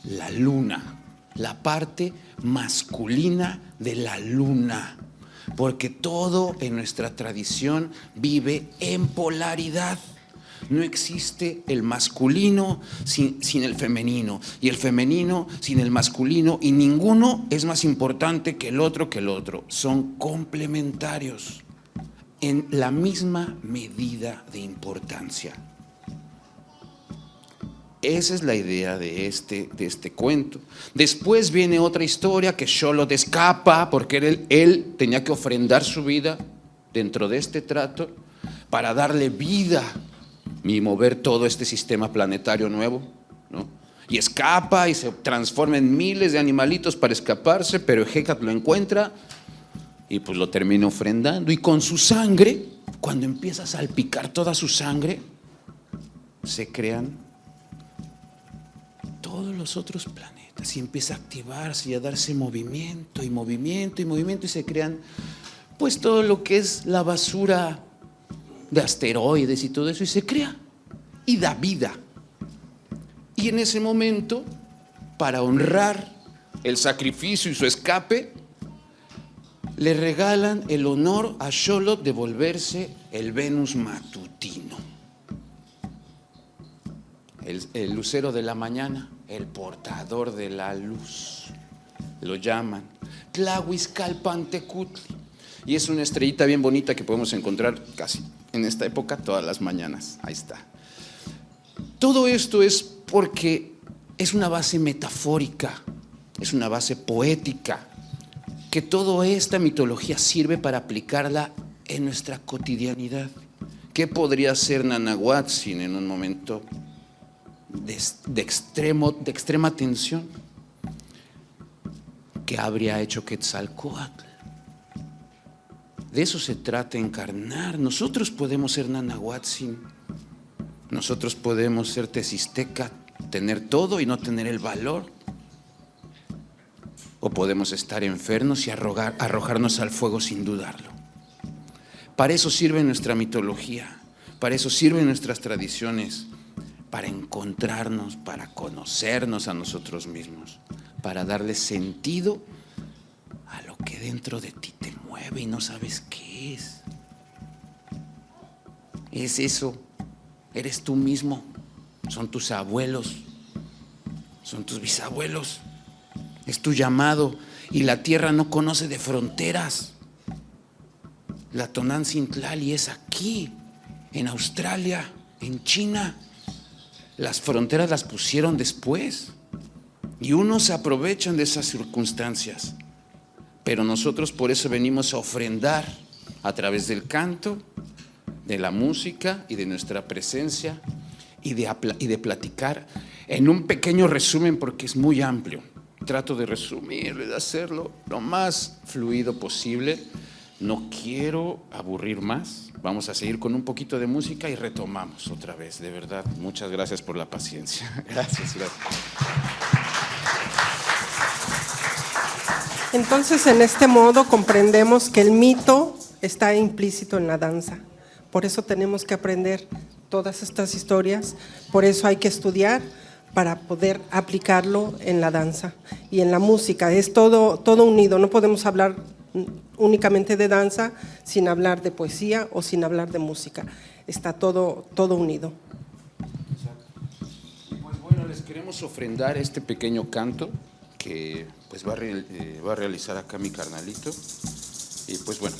[SPEAKER 6] la luna, la parte masculina de la luna. Porque todo en nuestra tradición vive en polaridad. No existe el masculino sin el femenino, y el femenino sin el masculino, y ninguno es más importante que el otro. Son complementarios en la misma medida de importancia. Esa es la idea de este cuento. Después viene otra historia que Xolotl escapa porque él tenía que ofrendar su vida dentro de este trato para darle vida y mover todo este sistema planetario nuevo, ¿no? Y escapa y se transforma en miles de animalitos para escaparse, pero Hécate lo encuentra y pues lo termina ofrendando. Y con su sangre, cuando empieza a salpicar toda su sangre, se crean todos los otros planetas y empieza a activarse y a darse movimiento y movimiento y movimiento, y se crean pues todo lo que es la basura de asteroides y todo eso, y se crea y da vida. Y en ese momento, para honrar el sacrificio y su escape, le regalan el honor a Xolotl de volverse el Venus matutino, el lucero de la mañana, el portador de la luz. Lo llaman Tlahuizcalpantecutli, y es una estrellita bien bonita que podemos encontrar casi en esta época todas las mañanas. Ahí está. Todo esto es porque es una base metafórica, es una base poética, que toda esta mitología sirve para aplicarla en nuestra cotidianidad. ¿Qué podría ser Nanahuatzin en un momento de extrema tensión? ¿Qué habría hecho Quetzalcóatl? De eso se trata, encarnar. Nosotros podemos ser Nanahuatzin, nosotros podemos ser Teziztecatl, tener todo y no tener el valor. O podemos estar enfermos y arrojarnos al fuego sin dudarlo. Para eso sirve nuestra mitología, para eso sirven nuestras tradiciones, para encontrarnos, para conocernos a nosotros mismos, para darle sentido a lo que dentro de ti te mueve y no sabes qué es. Es eso, eres tú mismo, son tus abuelos, son tus bisabuelos, es tu llamado, y la tierra no conoce de fronteras. La Tonantzin Tlali es aquí, en Australia, en China. Las fronteras las pusieron después. Y unos se aprovechan de esas circunstancias. Pero nosotros por eso venimos a ofrendar a través del canto, de la música y de nuestra presencia y de platicar en un pequeño resumen, porque es muy amplio. Trato de resumirlo, de hacerlo lo más fluido posible. No quiero aburrir más. Vamos a seguir con un poquito de música y retomamos otra vez. De verdad, muchas gracias por la paciencia. Gracias.
[SPEAKER 3] Entonces, en este modo comprendemos que el mito está implícito en la danza. Por eso tenemos que aprender todas estas historias, por eso hay que estudiar para poder aplicarlo en la danza y en la música. Es todo unido, no podemos hablar únicamente de danza sin hablar de poesía o sin hablar de música. Está todo unido.
[SPEAKER 6] Pues bueno, les queremos ofrendar este pequeño canto que pues va a realizar acá mi carnalito. Y pues bueno.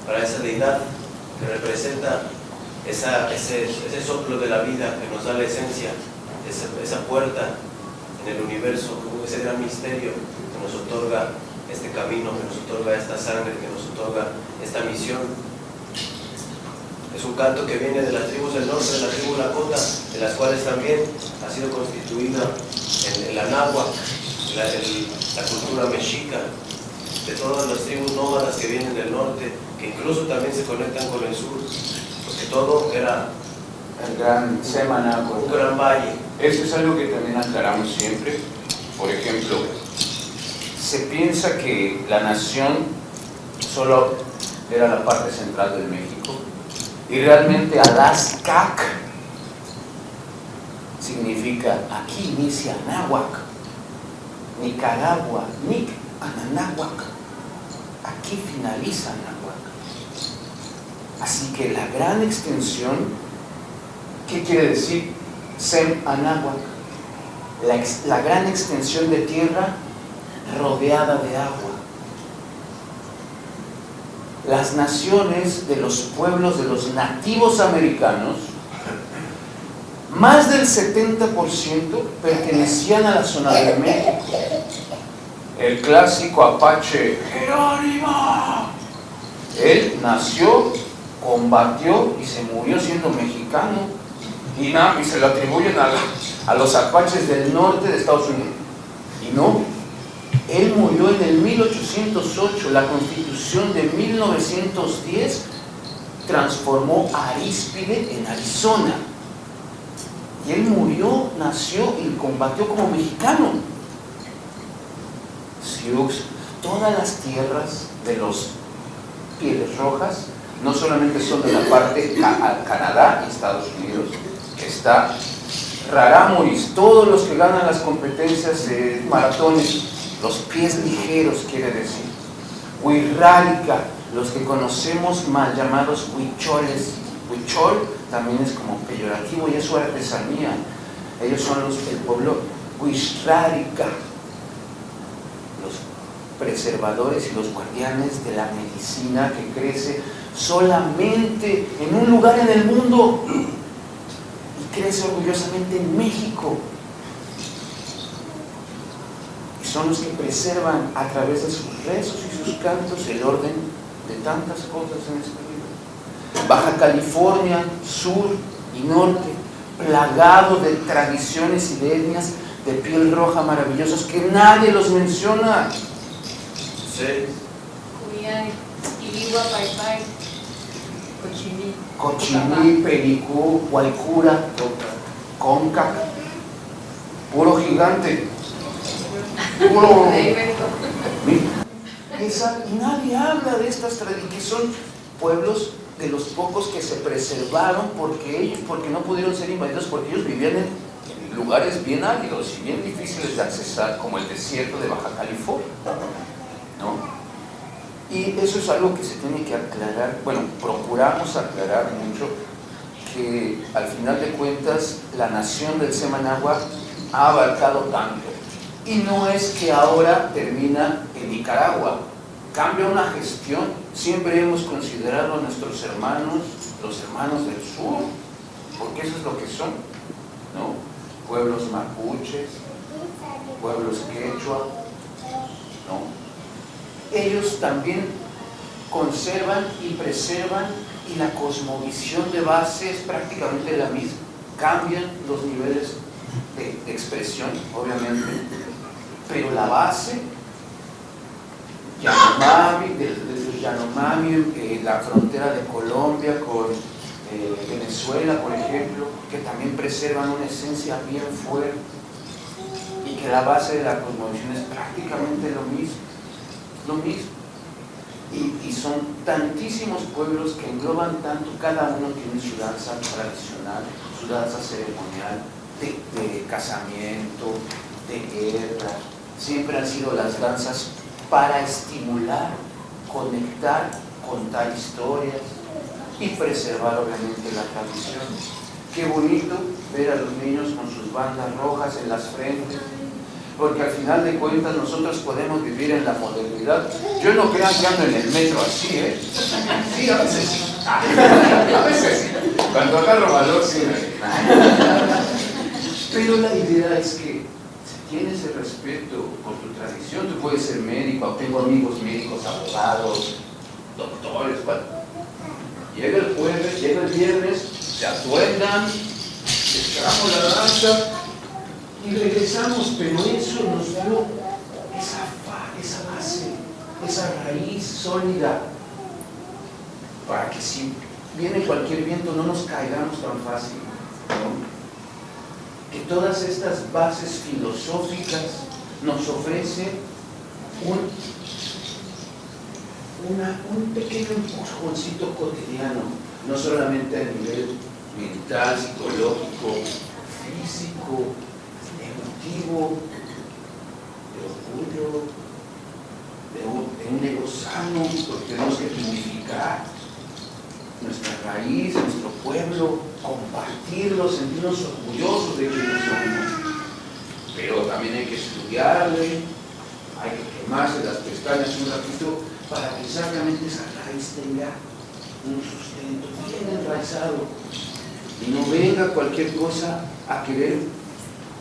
[SPEAKER 7] Para esa deidad que representa ese soplo de la vida que nos da la esencia, esa puerta en el universo, ese gran misterio que nos otorga este camino, que nos otorga esta sangre, que nos otorga esta misión. Es un canto que viene de las tribus del norte, de la tribu Lakota, de las cuales también ha sido constituida en la náhuatl, la cultura mexica, de todas las tribus nómadas que vienen del norte, que incluso también se conectan con el sur, porque todo era
[SPEAKER 6] el gran Semanaco,
[SPEAKER 7] un gran valle.
[SPEAKER 6] Eso es algo que también aclaramos siempre. Por ejemplo, se piensa que la nación solo era la parte central de México, y realmente Alaska significa aquí inicia Anáhuac, Nicaragua, Nic, Ananáhuac, aquí finaliza Anáhuac. Así que la gran extensión, ¿qué quiere decir? Sem Anáhuac, la gran extensión de tierra rodeada de agua. Las naciones de los pueblos de los nativos americanos, más del 70% pertenecían a la zona de México. El clásico apache Jerónimo, él nació, combatió y se murió siendo mexicano, y se lo atribuyen a los apaches del norte de Estados Unidos. Y no, él murió en el 1808. La Constitución de 1910 transformó a Aríspide en Arizona. Y él murió, nació y combatió como mexicano. Sioux, todas las tierras de los Pieles Rojas no solamente son de la parte Canadá y Estados Unidos, está Rarámuris, todos los que ganan las competencias de maratones, los pies ligeros quiere decir. Huirrárica, los que conocemos mal llamados huicholes. Huichol también es como peyorativo y es su artesanía. Ellos son el pueblo Huirrárica, los preservadores y los guardianes de la medicina que crece solamente en un lugar en el mundo y crece orgullosamente en México. Y son los que preservan a través de sus rezos y sus cantos el orden de tantas cosas en este libro. Baja California, sur y norte, plagado de tradiciones y de etnias de piel roja maravillosos que nadie los menciona.
[SPEAKER 7] Sí.
[SPEAKER 8] Cuyay, Iligua, Paipai,
[SPEAKER 6] Cochimí, Pericú, Guaycura, Conca, puro gigante, puro... Y nadie habla de estas tradiciones, que son pueblos de los pocos que se preservaron porque no pudieron ser invadidos, porque ellos vivían en lugares bien áridos y bien difíciles de accesar, como el desierto de Baja California, ¿no? Y eso es algo que se tiene que aclarar, bueno, procuramos aclarar mucho, que al final de cuentas la nación del Semanáhuac ha abarcado tanto. Y no es que ahora termina en Nicaragua, cambia una gestión. Siempre hemos considerado a nuestros hermanos, los hermanos del sur, porque eso es lo que son, ¿no? Pueblos mapuches, pueblos quechua, ¿no? Ellos también conservan y preservan, y la cosmovisión de base es prácticamente la misma. Cambian los niveles de expresión, obviamente, pero la base, Yanomami, desde los Yanomami, la frontera de Colombia con Venezuela, por ejemplo, que también preservan una esencia bien fuerte, y que la base de la cosmovisión es prácticamente lo mismo. Y son tantísimos pueblos que engloban tanto, cada uno tiene su danza tradicional, su danza ceremonial, de casamiento, de guerra. Siempre han sido las danzas para estimular, conectar, contar historias y preservar obviamente la tradición. Qué bonito ver a los niños con sus bandas rojas en las frentes, porque al final de cuentas nosotros podemos vivir en la modernidad. Yo no crean que ando en el metro así, ¿eh? Sí, a veces. A veces sí. Cuando agarro valor, sí. Pero la idea es que si tienes el respeto por tu tradición, tú puedes ser médico, tengo amigos médicos, abogados, doctores, llega el jueves, llega el viernes, se atuendan, esperamos la danza y regresamos, pero eso nos dio esa base, esa raíz sólida, para que si viene cualquier viento no nos caigamos tan fácil, ¿no? Que todas estas bases filosóficas nos ofrecen un pequeño empujoncito cotidiano, no solamente a nivel mental, psicológico,
[SPEAKER 5] físico, emotivo, de orgullo, de un ego sano, porque tenemos que purificar nuestra raíz, nuestro pueblo, compartirlo, sentirnos orgullosos de quienes somos. Pero también hay que estudiarle, hay que quemarse las pestañas un ratito para que exactamente esa raíz tenga un sustento bien enraizado y no venga cualquier cosa a querer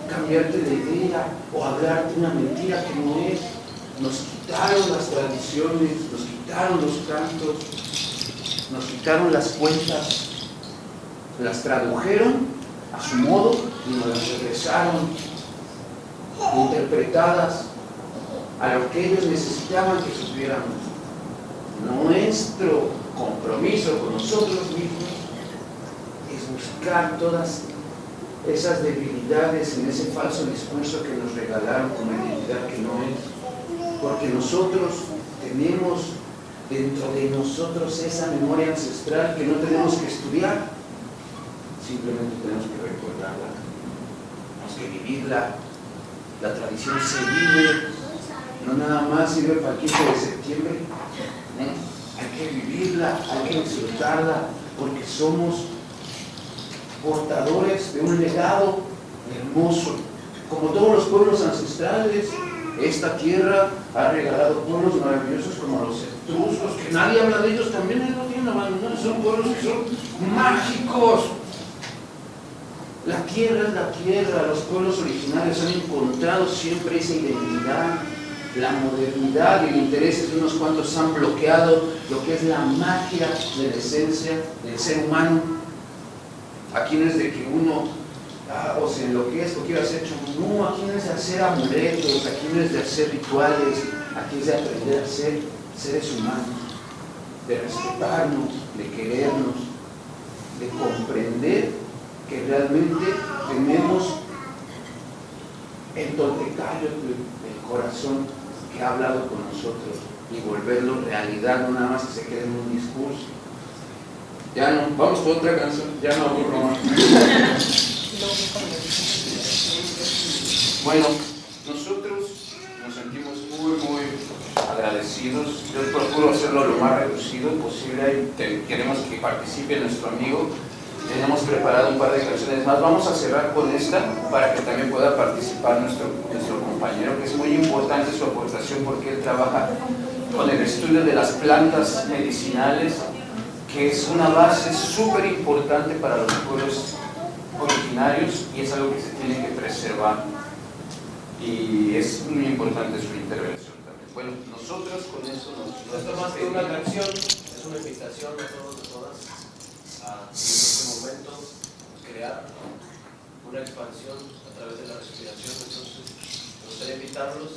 [SPEAKER 5] cambiarte de idea o hablarte una mentira que no es. Nos quitaron las tradiciones, nos quitaron los cantos, nos quitaron las cuentas, las tradujeron a su modo y nos las regresaron interpretadas a lo que ellos necesitaban que supiéramos. Nuestro compromiso con nosotros mismos es buscar todas esas debilidades en ese falso discurso que nos regalaron como identidad que no es, porque nosotros tenemos dentro de nosotros esa memoria ancestral que no tenemos que estudiar, simplemente tenemos que recordarla, tenemos que vivirla. La tradición se vive, no nada más sirve para el 15 de septiembre, hay que vivirla, hay que disfrutarla, porque somos portadores de un legado hermoso. Como todos los pueblos ancestrales, esta tierra ha regalado pueblos maravillosos como los etruscos, que nadie habla de ellos, también ellos no tienen abandonados, son pueblos que son mágicos. La tierra es la tierra, los pueblos originarios han encontrado siempre esa identidad. La modernidad y el interés de unos cuantos han bloqueado lo que es la magia de la esencia del ser humano. Aquí no es de que uno o se enloquezca o quiera hacer no, aquí no es de hacer amuletos, aquí no es de hacer rituales, aquí es de aprender a ser seres humanos, de respetarnos, de querernos, de comprender que realmente tenemos el toltecayo del corazón que ha hablado con nosotros y volverlo realidad, no nada más que se quede en un discurso. Ya no, vamos por otra canción, ya no aburro más. Bueno, nosotros nos sentimos muy agradecidos. Yo procuro hacerlo lo más reducido posible y queremos que participe nuestro amigo. Tenemos preparado un par de canciones más. Vamos a cerrar con esta para que también pueda participar nuestro compañero, que es muy importante su aportación porque él trabaja con el estudio de las plantas medicinales, que es una base súper importante para los pueblos originarios y es algo que se tiene que preservar. Y es muy importante su intervención también. Bueno, nosotros con esto
[SPEAKER 7] Esto más que una canción, es una invitación a todos y todas a, en este momento, crear una expansión a través de la respiración. Entonces, me gustaría invitarlos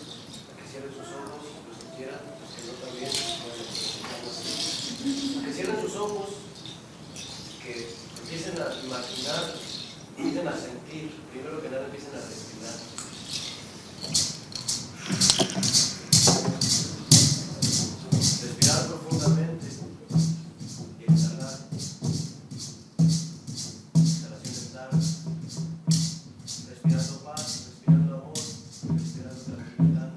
[SPEAKER 7] a que cierren sus ojos, los que quieran, los que no también, a que cierren sus ojos, que empiecen a imaginar, empiecen a sentir, primero que nada empiecen a respirar. Respirar profundamente y exhalar. Exhalaciones largas. Respirando paz, respirando amor, respirando tranquilidad,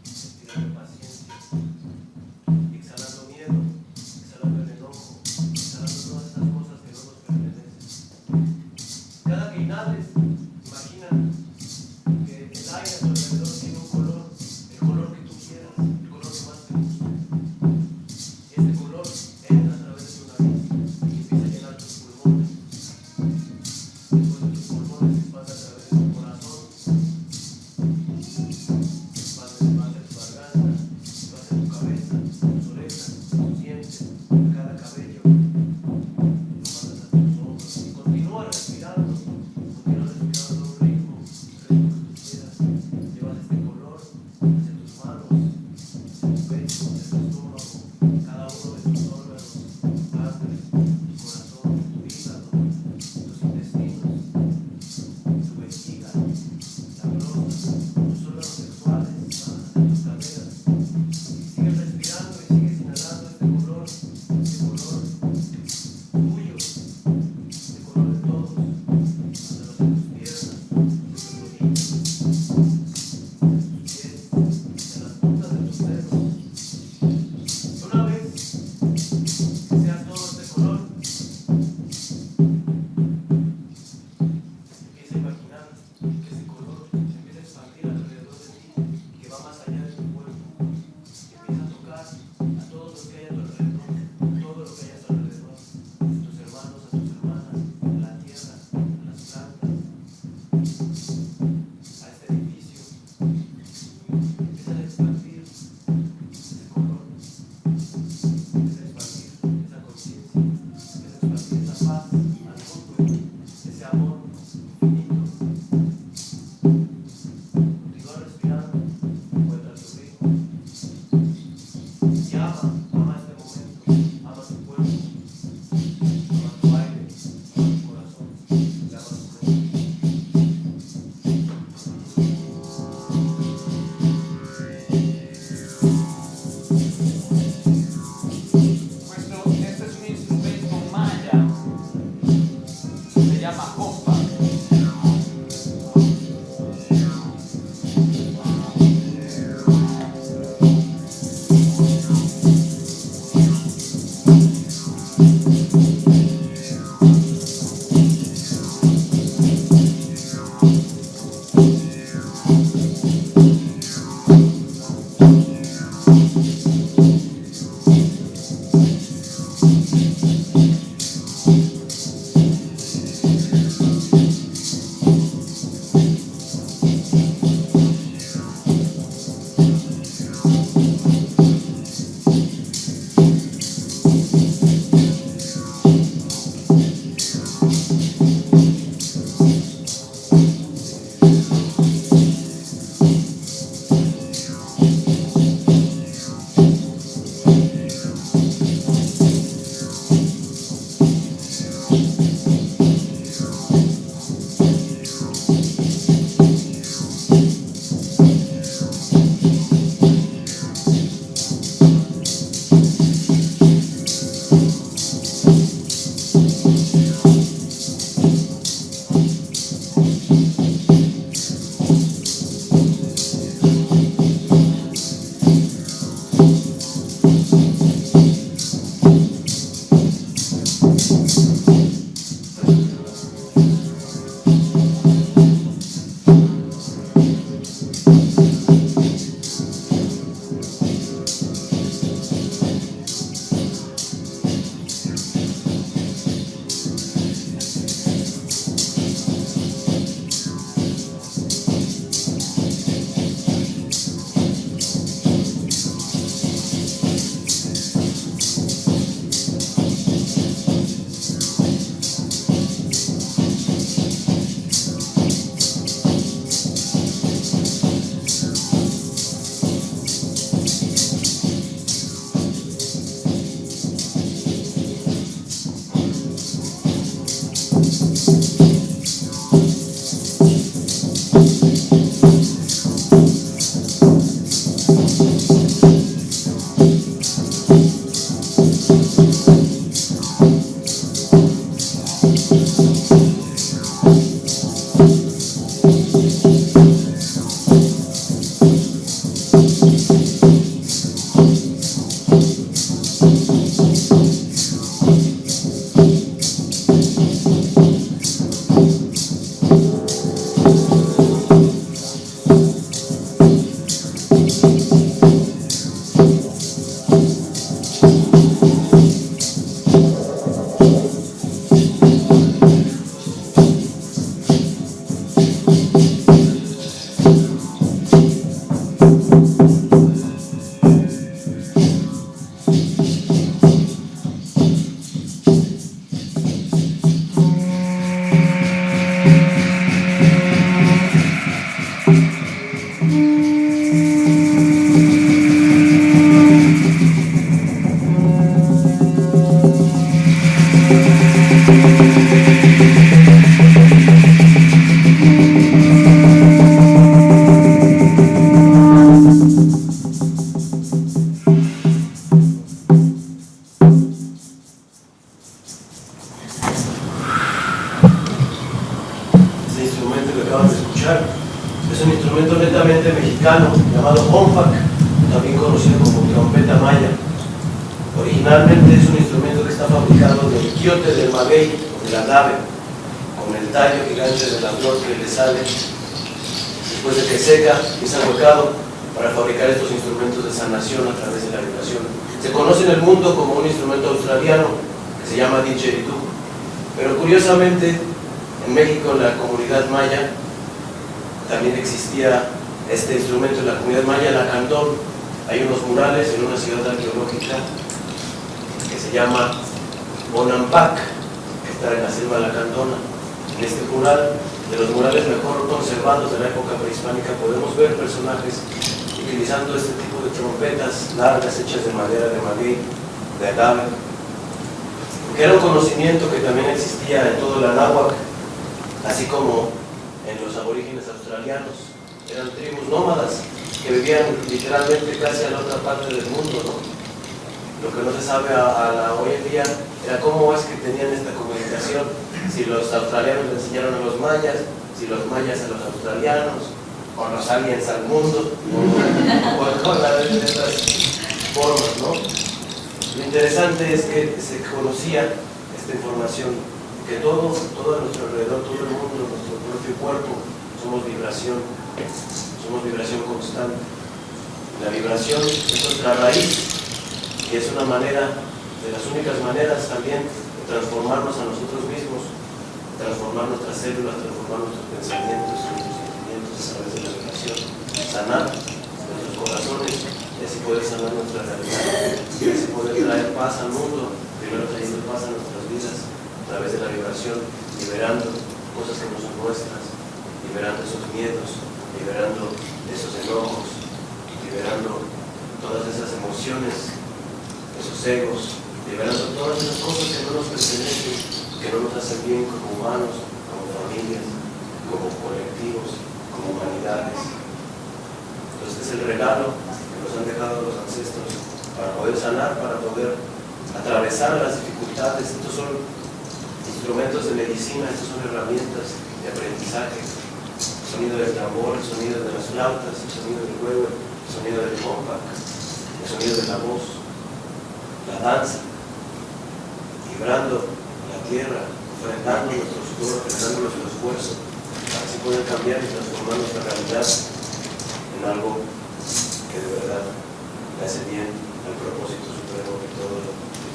[SPEAKER 7] respirando paciencia. Exhalando miedo, exhalando el enojo, exhalando todas esas cosas que no nos pertenecen. Cada que inhales, imagina compact, también conocido como trompeta maya. Originalmente es un instrumento que está fabricado del quiote del maguey, del agave, con el tallo gigante de la flor que le sale después de que seca y es ahuecado para fabricar estos instrumentos de sanación a través de la vibración. Se conoce en el mundo como un instrumento australiano que se llama didgeridoo, pero curiosamente en México, en la comunidad maya, también existía este instrumento. En la comunidad maya, la cantón, hay unos murales en una ciudad arqueológica que se llama Bonampak, que está en la selva de la Cantona. En este mural, de los murales mejor conservados de la época prehispánica, podemos ver personajes utilizando este tipo de trompetas largas hechas de madera de maguey, de agave, que era un conocimiento que también existía en todo el Anáhuac, así como en los aborígenes australianos. Eran tribus nómadas que vivían literalmente casi a la otra parte del mundo, ¿no? Lo que no se sabe hoy en día era cómo es que tenían esta comunicación, si los australianos le enseñaron a los mayas, si los mayas a los australianos, o los aliens al mundo, o alguna de estas formas, ¿no? Lo interesante es que se conocía esta información, que todo a nuestro alrededor, todo el mundo, nuestro propio cuerpo, somos vibración constante. La vibración es nuestra raíz y es una manera, de las únicas maneras también de transformarnos a nosotros mismos, transformar nuestras células, transformar nuestros pensamientos, nuestros sentimientos a través de la vibración, sanar nuestros corazones y así poder sanar nuestra realidad, y así poder traer paz al mundo, primero trayendo paz a nuestras vidas a través de la vibración, liberando cosas que no son nuestras, liberando esos miedos, liberando esos enojos, liberando todas esas emociones, esos egos, liberando todas esas cosas que no nos pertenecen, que no nos hacen bien como humanos, como familias, como colectivos, como humanidades. Entonces este es el regalo que nos han dejado los ancestros para poder sanar, para poder atravesar las dificultades. Estos son instrumentos de medicina, estas son herramientas de aprendizaje. El sonido del tambor, el sonido de las flautas, el sonido del huevo, el sonido del compact, el sonido de la voz, la danza, vibrando la tierra, ofrendando nuestro sudor, ofrendando nuestro esfuerzo, para así poder cambiar y transformar nuestra realidad en algo que de verdad le hace bien al propósito supremo de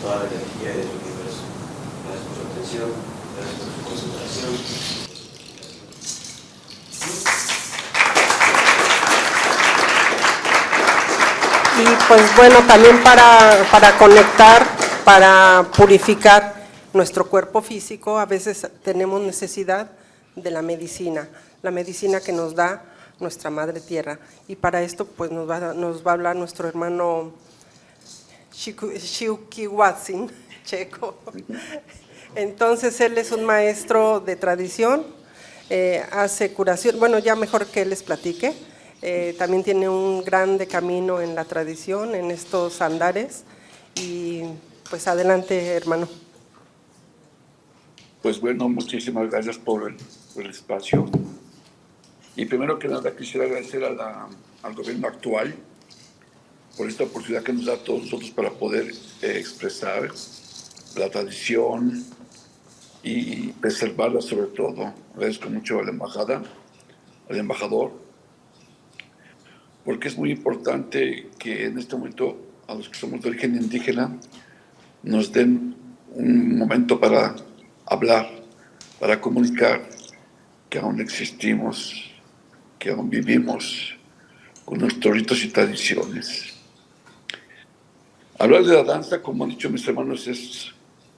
[SPEAKER 7] toda la energía y del universo. Gracias por su atención, gracias por su concentración.
[SPEAKER 3] Y pues bueno, también para conectar, para purificar nuestro cuerpo físico, a veces tenemos necesidad de la medicina que nos da nuestra Madre Tierra. Y para esto pues nos va a hablar nuestro hermano Xiuhquihuatzin Checo. Entonces él es un maestro de tradición, hace curación, bueno, ya mejor que él les platique. También tiene un grande camino en la tradición, en estos andares, y pues adelante, hermano.
[SPEAKER 9] Pues bueno, muchísimas gracias por el espacio. Y primero que nada quisiera agradecer al gobierno actual por esta oportunidad que nos da a todos nosotros para poder expresar la tradición y preservarla sobre todo. Agradezco mucho a la embajada, al embajador, porque es muy importante que en este momento a los que somos de origen indígena nos den un momento para hablar, para comunicar que aún existimos, que aún vivimos con nuestros ritos y tradiciones. Hablar de la danza, como han dicho mis hermanos, es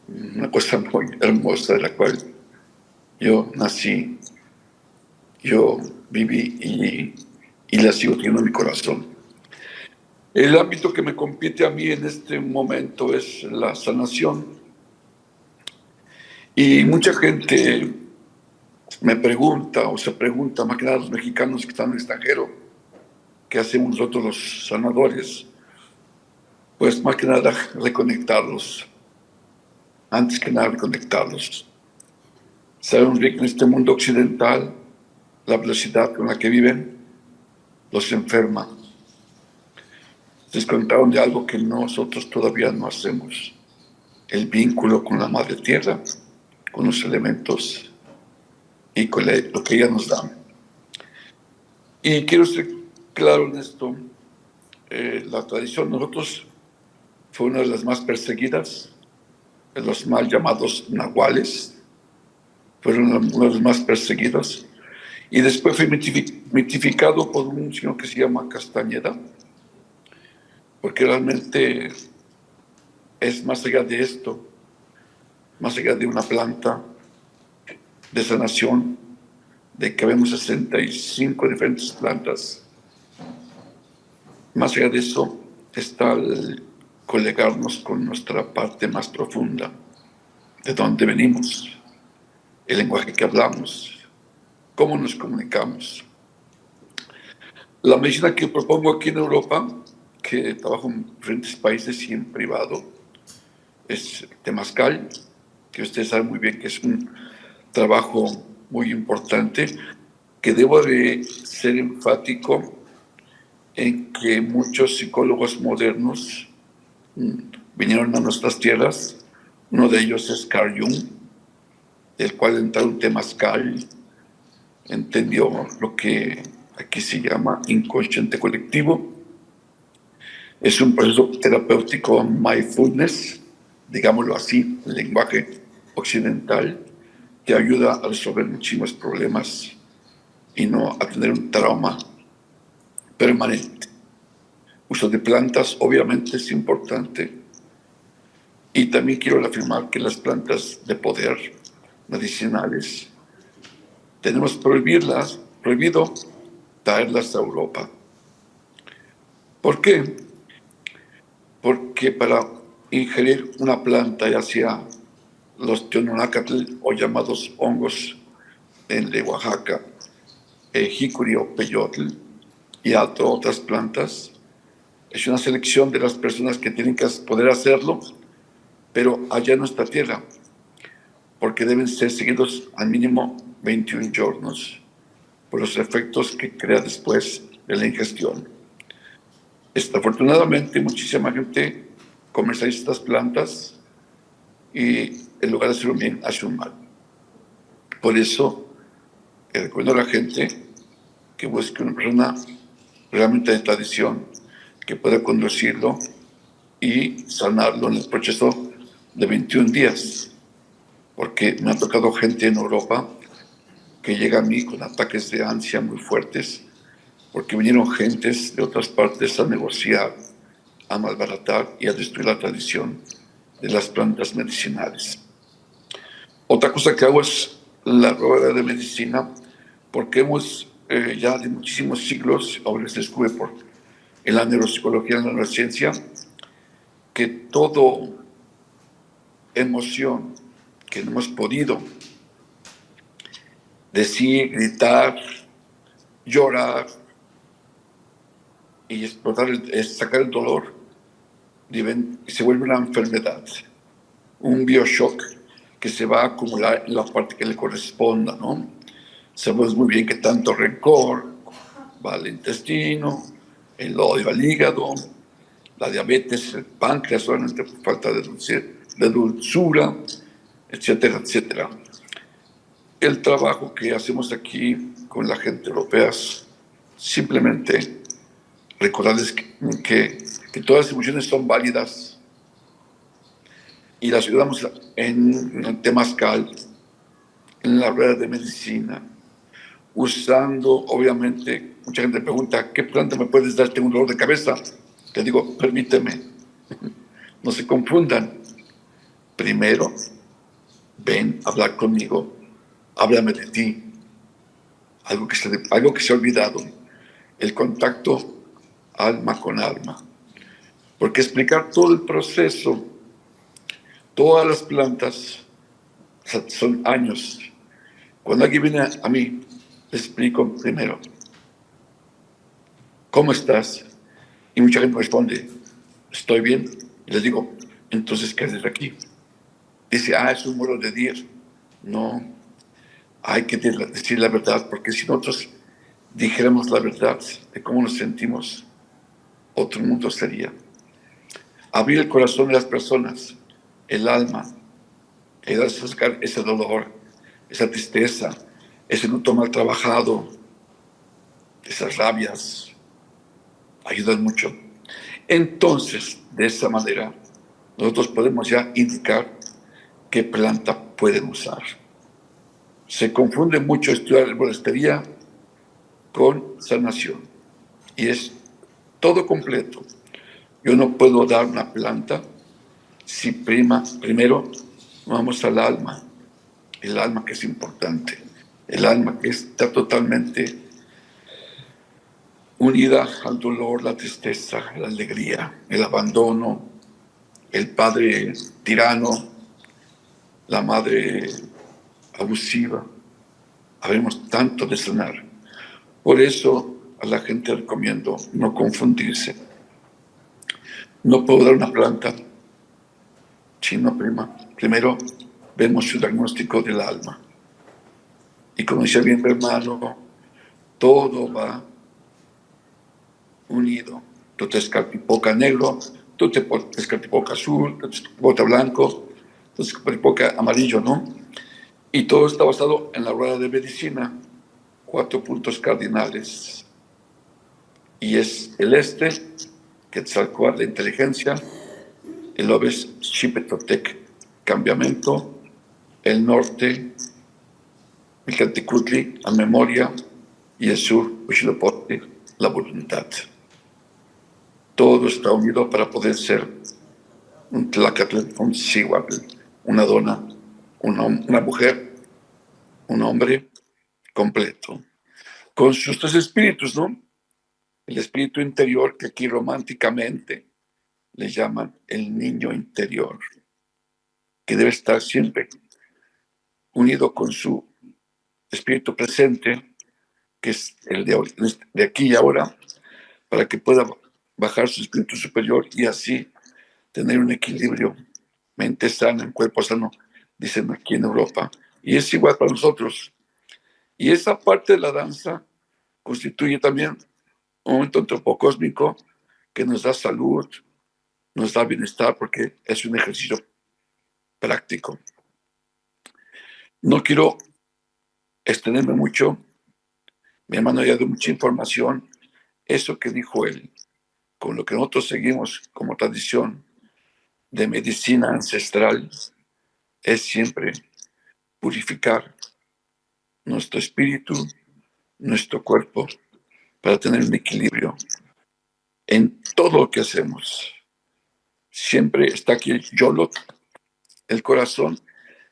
[SPEAKER 9] una cosa muy hermosa de la cual yo nací, yo viví y la sigo teniendo en mi corazón. El ámbito que me compete a mí en este momento es la sanación. Y mucha gente me pregunta, o se pregunta, más que nada los mexicanos que están en el extranjero, ¿qué hacemos nosotros los sanadores? Pues más que nada reconectarlos. Antes que nada reconectarlos. Sabemos bien que en este mundo occidental, la velocidad con la que viven los enferma, Les contaron de algo que nosotros todavía no hacemos, el vínculo con la Madre Tierra, con los elementos y con lo que ella nos da. Y quiero ser claro en esto, la tradición de nosotros fue una de las más perseguidas, de los mal llamados nahuales, fueron uno de los más perseguidos, y después fue mitificado por un señor que se llama Castañeda, porque realmente es más allá de esto, más allá de una planta de sanación, de que vemos 65 diferentes plantas. Más allá de eso está el colegarnos con nuestra parte más profunda, de dónde venimos, el lenguaje que hablamos, cómo nos comunicamos. La medicina que propongo aquí en Europa, que trabajo en diferentes países y en privado, es temazcal, que ustedes saben muy bien que es un trabajo muy importante, que debo de ser enfático en que muchos psicólogos modernos vinieron a nuestras tierras. Uno de ellos es Carl Jung, del cual entraron temazcal, entendió lo que aquí se llama inconsciente colectivo. Es un proceso terapéutico mindfulness, digámoslo así, el lenguaje occidental, que ayuda a resolver muchísimos problemas y no a tener un trauma permanente. Uso de plantas obviamente es importante, y también quiero afirmar que las plantas de poder medicinales tenemos prohibido traerlas a Europa. ¿Por qué? Porque para ingerir una planta, ya sea los tiononacatl o llamados hongos de Oaxaca, jicuri o peyotl y otras plantas, es una selección de las personas que tienen que poder hacerlo, pero allá en nuestra tierra, porque deben ser seguidos al mínimo 21 giornos por los efectos que crea después de la ingestión. Desafortunadamente, muchísima gente comercializa estas plantas y en lugar de hacer un bien, hace un mal. Por eso, recuerdo a la gente que busque una persona realmente de tradición que pueda conducirlo y sanarlo en el proceso de 21 días. Porque me ha tocado gente en Europa que llega a mí con ataques de ansia muy fuertes, porque vinieron gentes de otras partes a negociar, a malbaratar y a destruir la tradición de las plantas medicinales. Otra cosa que hago es la rueda de medicina, porque hemos ya de muchísimos siglos, ahora se descubre en la neuropsicología, en la neurociencia, que toda emoción que no hemos podido decir, gritar, llorar y explotar, sacar el dolor, se vuelve una enfermedad, un bioshock que se va a acumular en la parte que le corresponda, ¿no? Sabemos muy bien que tanto rencor va al intestino, el odio al hígado, la diabetes, el páncreas, solamente por falta de dulzura, etcétera, etcétera. El trabajo que hacemos aquí con la gente europea es simplemente recordarles que todas las emociones son válidas y las ayudamos en el temazcal, en la rueda de medicina, usando, obviamente, mucha gente pregunta, ¿qué planta me puedes dar? Tengo un dolor de cabeza. Te digo, permíteme, no se confundan. Primero, ven a hablar conmigo, háblame de ti, algo que se ha olvidado, el contacto alma con alma. Porque explicar todo el proceso, todas las plantas, son años. Cuando alguien viene a mí, le explico primero, ¿cómo estás? Y mucha gente responde, estoy bien. Y les digo, entonces, ¿qué haces aquí? Dice, es un modo de decir. No, hay que decir la verdad, porque si nosotros dijéramos la verdad de cómo nos sentimos, otro mundo sería. Abrir el corazón de las personas, el alma, ayudar a sacar ese dolor, esa tristeza, ese luto mal trabajado, esas rabias, ayudan mucho. Entonces, de esa manera, nosotros podemos ya indicar qué planta pueden usar. Se confunde mucho estudiar herbolastería con sanación, y es todo completo. Yo no puedo dar una planta si primero vamos al alma, el alma que es importante, el alma que está totalmente unida al dolor, la tristeza, la alegría, el abandono, el padre tirano, la madre abusiva. Habemos tanto de sanar. Por eso a la gente recomiendo no confundirse. No puedo dar una planta chino primero vemos su diagnóstico del alma. Y como decía bien mi hermano, todo va unido. Tú te escarpipoca negro, tú te escarpipoca azul, tú te escarpipoca blanco, tú te escarpipoca amarillo, ¿no? Y todo está basado en la rueda de medicina, 4 puntos cardinales. Y es el este, Quetzalcóatl, la inteligencia, el oves, Xipetotec, cambiamiento, el norte, Micantecutli, la memoria, y el sur, Huitzilopochtli, la voluntad. Todo está unido para poder ser un tlacatl, un cihuatl, una dona, una mujer, un hombre completo, con sus 3 espíritus, ¿no? El espíritu interior, que aquí románticamente le llaman el niño interior, que debe estar siempre unido con su espíritu presente, que es el de aquí y ahora, para que pueda bajar su espíritu superior y así tener un equilibrio, mente sana, en cuerpo sano, dicen aquí en Europa. Y es igual para nosotros. Y esa parte de la danza constituye también un momento antropocósmico que nos da salud, nos da bienestar, porque es un ejercicio práctico. No quiero extenderme mucho. Mi hermano ya dio mucha información. Eso que dijo él, con lo que nosotros seguimos como tradición de medicina ancestral, es siempre purificar nuestro espíritu, nuestro cuerpo, para tener un equilibrio en todo lo que hacemos. Siempre está aquí el yolot, el corazón,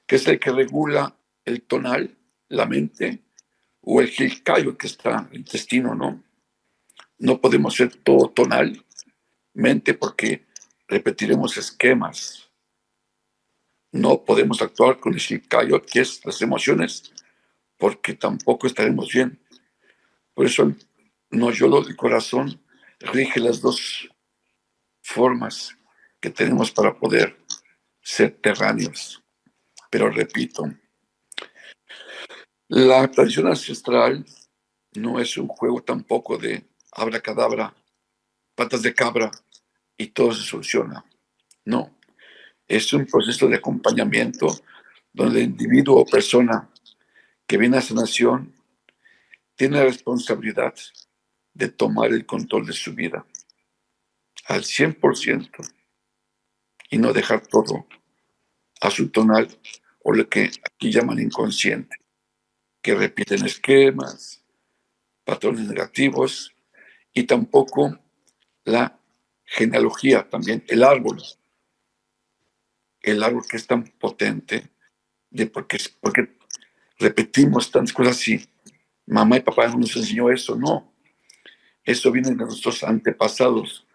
[SPEAKER 9] que es el que regula el tonal, la mente, o el gilcayo, que está el intestino, ¿no? No podemos ser todo tonal, mente, porque repetiremos esquemas. No podemos actuar con el gilcayo, que es las emociones, porque tampoco estaremos bien. Por eso no yolot, el corazón, rige las 2 formas que tenemos para poder ser terráneos. Pero repito, la tradición ancestral no es un juego tampoco de abracadabra, patas de cabra y todo se soluciona. No, es un proceso de acompañamiento donde el individuo o persona que viene a sanación tiene la responsabilidad de tomar el control de su vida al 100% y no dejar todo a su tonal, o lo que aquí llaman inconsciente, que repiten esquemas, patrones negativos, y tampoco la genealogía, también el árbol que es tan potente, de porque repetimos tantas cosas así. Mamá y papá no nos enseñó eso, no. Eso viene de nuestros antepasados,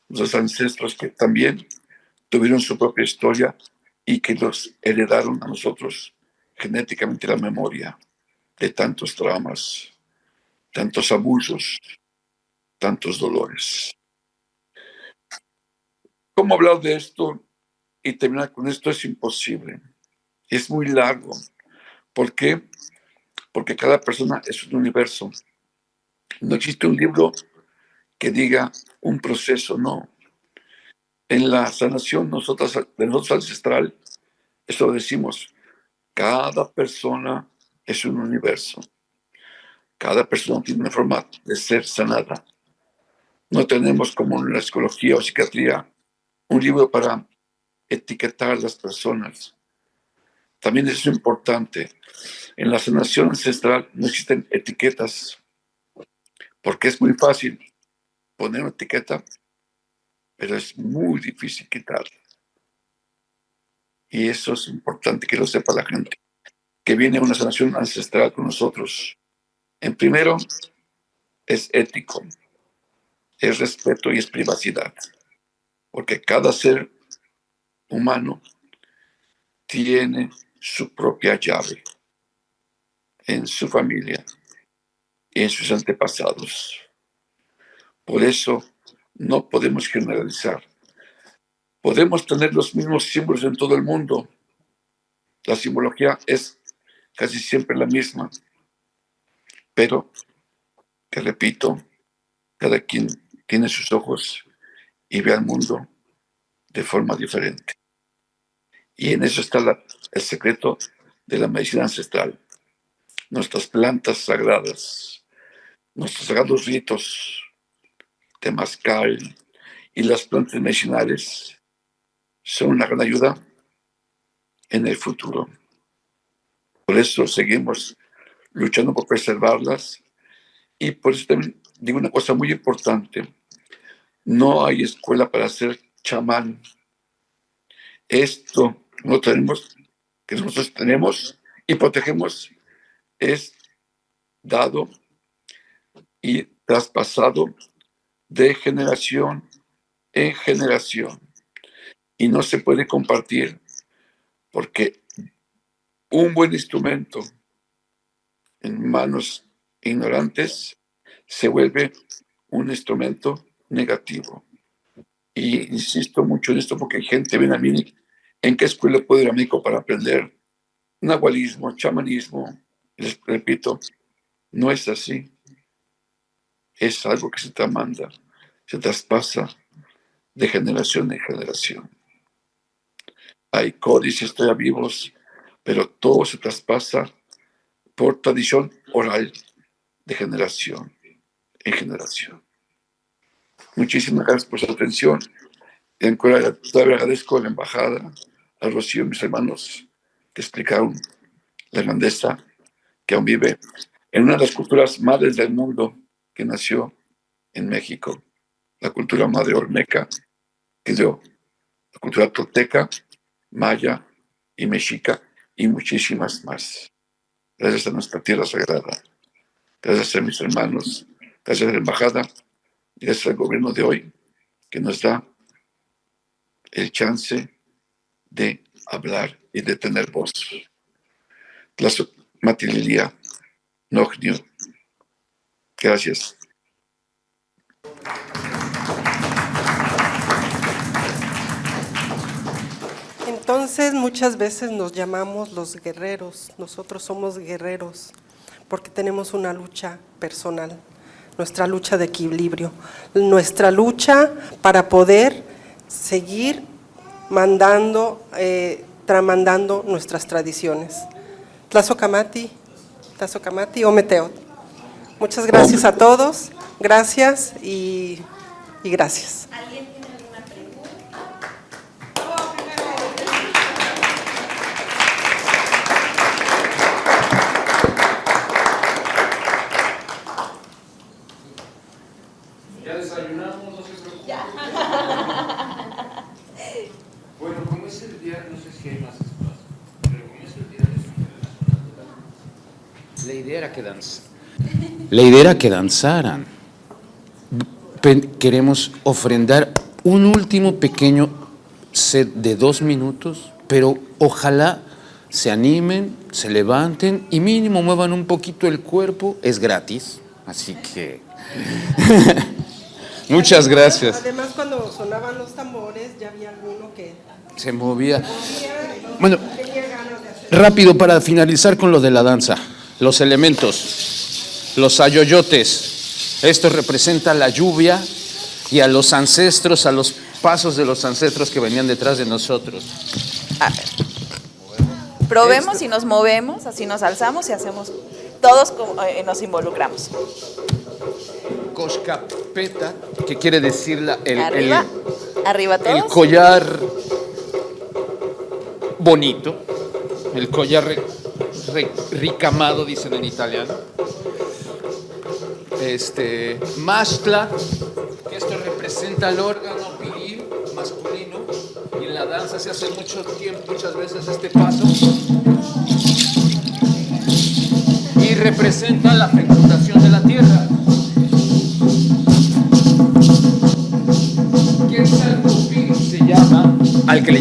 [SPEAKER 9] los ancestros que también tuvieron su propia historia y que los heredaron a nosotros genéticamente la memoria de tantos traumas, tantos abusos, tantos dolores. ¿Cómo hablar de esto y terminar con esto? Es imposible. Es muy largo. ¿Por qué? Porque cada persona es un universo. No existe un libro que diga un proceso, no. En la sanación de nosotros ancestral, eso decimos, cada persona es un universo. Cada persona tiene una forma de ser sanada. No tenemos como en la psicología o psiquiatría un libro para etiquetar a las personas. También es importante. En la sanación ancestral no existen etiquetas, porque es muy fácil poner una etiqueta, pero es muy difícil quitarla. Y eso es importante que lo sepa la gente, que viene una sanación ancestral con nosotros. En primero, es ético, es respeto y es privacidad, porque cada ser humano tiene su propia llave en su familia y en sus antepasados. Por eso no podemos generalizar. Podemos tener los mismos símbolos en todo el mundo. La simbología es casi siempre la misma, pero, te repito, cada quien tiene sus ojos y ve al mundo de forma diferente. Y en eso está el secreto de la medicina ancestral. Nuestras plantas sagradas, nuestros sagrados ritos, temazcal y las plantas medicinales son una gran ayuda en el futuro. Por eso seguimos luchando por preservarlas y por eso también digo una cosa muy importante. No hay escuela para ser chamán. Esto no tenemos, que nosotros tenemos y protegemos, es dado y traspasado de generación en generación y no se puede compartir porque un buen instrumento en manos ignorantes se vuelve un instrumento negativo. Y insisto mucho en esto porque hay gente que viene a mí, ¿en qué escuela puedo ir a México para aprender nahualismo, chamanismo? Les repito, no es así. Es algo que se tramanda, se traspasa de generación en generación. Hay códices todavía vivos, pero todo se traspasa por tradición oral de generación en generación. Muchísimas gracias por su atención. Todavía agradezco a la embajada, a Rocío y mis hermanos que explicaron la grandeza que aún vive en una de las culturas madres del mundo que nació en México, la cultura madre olmeca, que dio la cultura tolteca, maya y mexica y muchísimas más. Gracias a nuestra tierra sagrada, gracias a mis hermanos, gracias a la embajada, gracias al gobierno de hoy que nos da el chance de hablar y de tener voz. Matililia, Nogniu. Gracias.
[SPEAKER 3] Entonces muchas veces nos llamamos los guerreros, nosotros somos guerreros porque tenemos una lucha personal, nuestra lucha de equilibrio, nuestra lucha para poder seguir tramandando nuestras tradiciones. Tlazocamati, Ometeot. Muchas gracias a todos, gracias y gracias.
[SPEAKER 6] Ya desayunamos, no se preocupen. Bueno, como es el día, no sé si hay más espacio, pero como es el día de la idea era que danzaran. Queremos ofrendar un último pequeño set de 2 minutos, pero ojalá se animen, se levanten y mínimo muevan un poquito el cuerpo. Es gratis, así que muchas gracias.
[SPEAKER 3] Además, cuando sonaban los tambores, ya había alguno que
[SPEAKER 6] se movía. Bueno, rápido para finalizar con lo de la danza. Los elementos, los ayoyotes, Esto representa la lluvia y a los ancestros, a los pasos de los ancestros que venían detrás de nosotros.
[SPEAKER 10] Probemos y nos movemos, así nos alzamos y hacemos, todos nos involucramos.
[SPEAKER 6] Koshkapeta, que quiere decir
[SPEAKER 10] Arriba todos.
[SPEAKER 6] el collar bonito, el collar ricamado, dicen en italiano. Mashla, que esto representa el órgano viril masculino, y en la danza se hace muchas veces este paso, y representa la fecundación de la tierra. Quetzalcóatl se llama, al que le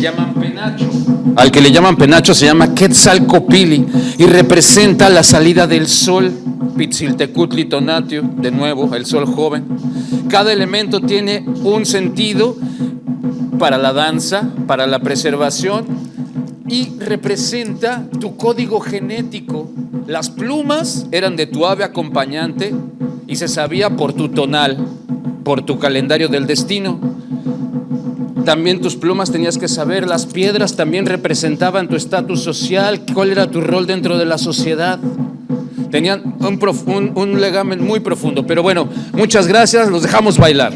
[SPEAKER 6] llaman penacho, se llama Quetzalcópili y representa la salida del sol. Pitziltecutli Tonatio, de nuevo, el sol joven. Cada elemento tiene un sentido para la danza, para la preservación, y representa tu código genético. Las plumas eran de tu ave acompañante y se sabía por tu tonal, por tu calendario del destino. También tus plumas tenías que saber. Las piedras también representaban tu estatus social, cuál era tu rol dentro de la sociedad. Tenían un legamen muy profundo. Pero bueno, muchas gracias, los dejamos bailar.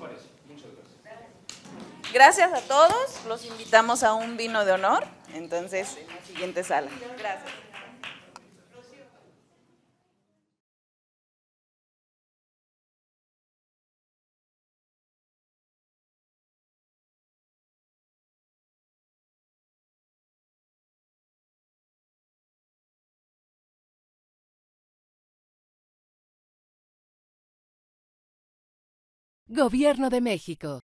[SPEAKER 6] parece? Muchas gracias.
[SPEAKER 10] Gracias a todos, los invitamos a un vino de honor, entonces en la siguiente sala. Gracias.
[SPEAKER 1] Gobierno de México.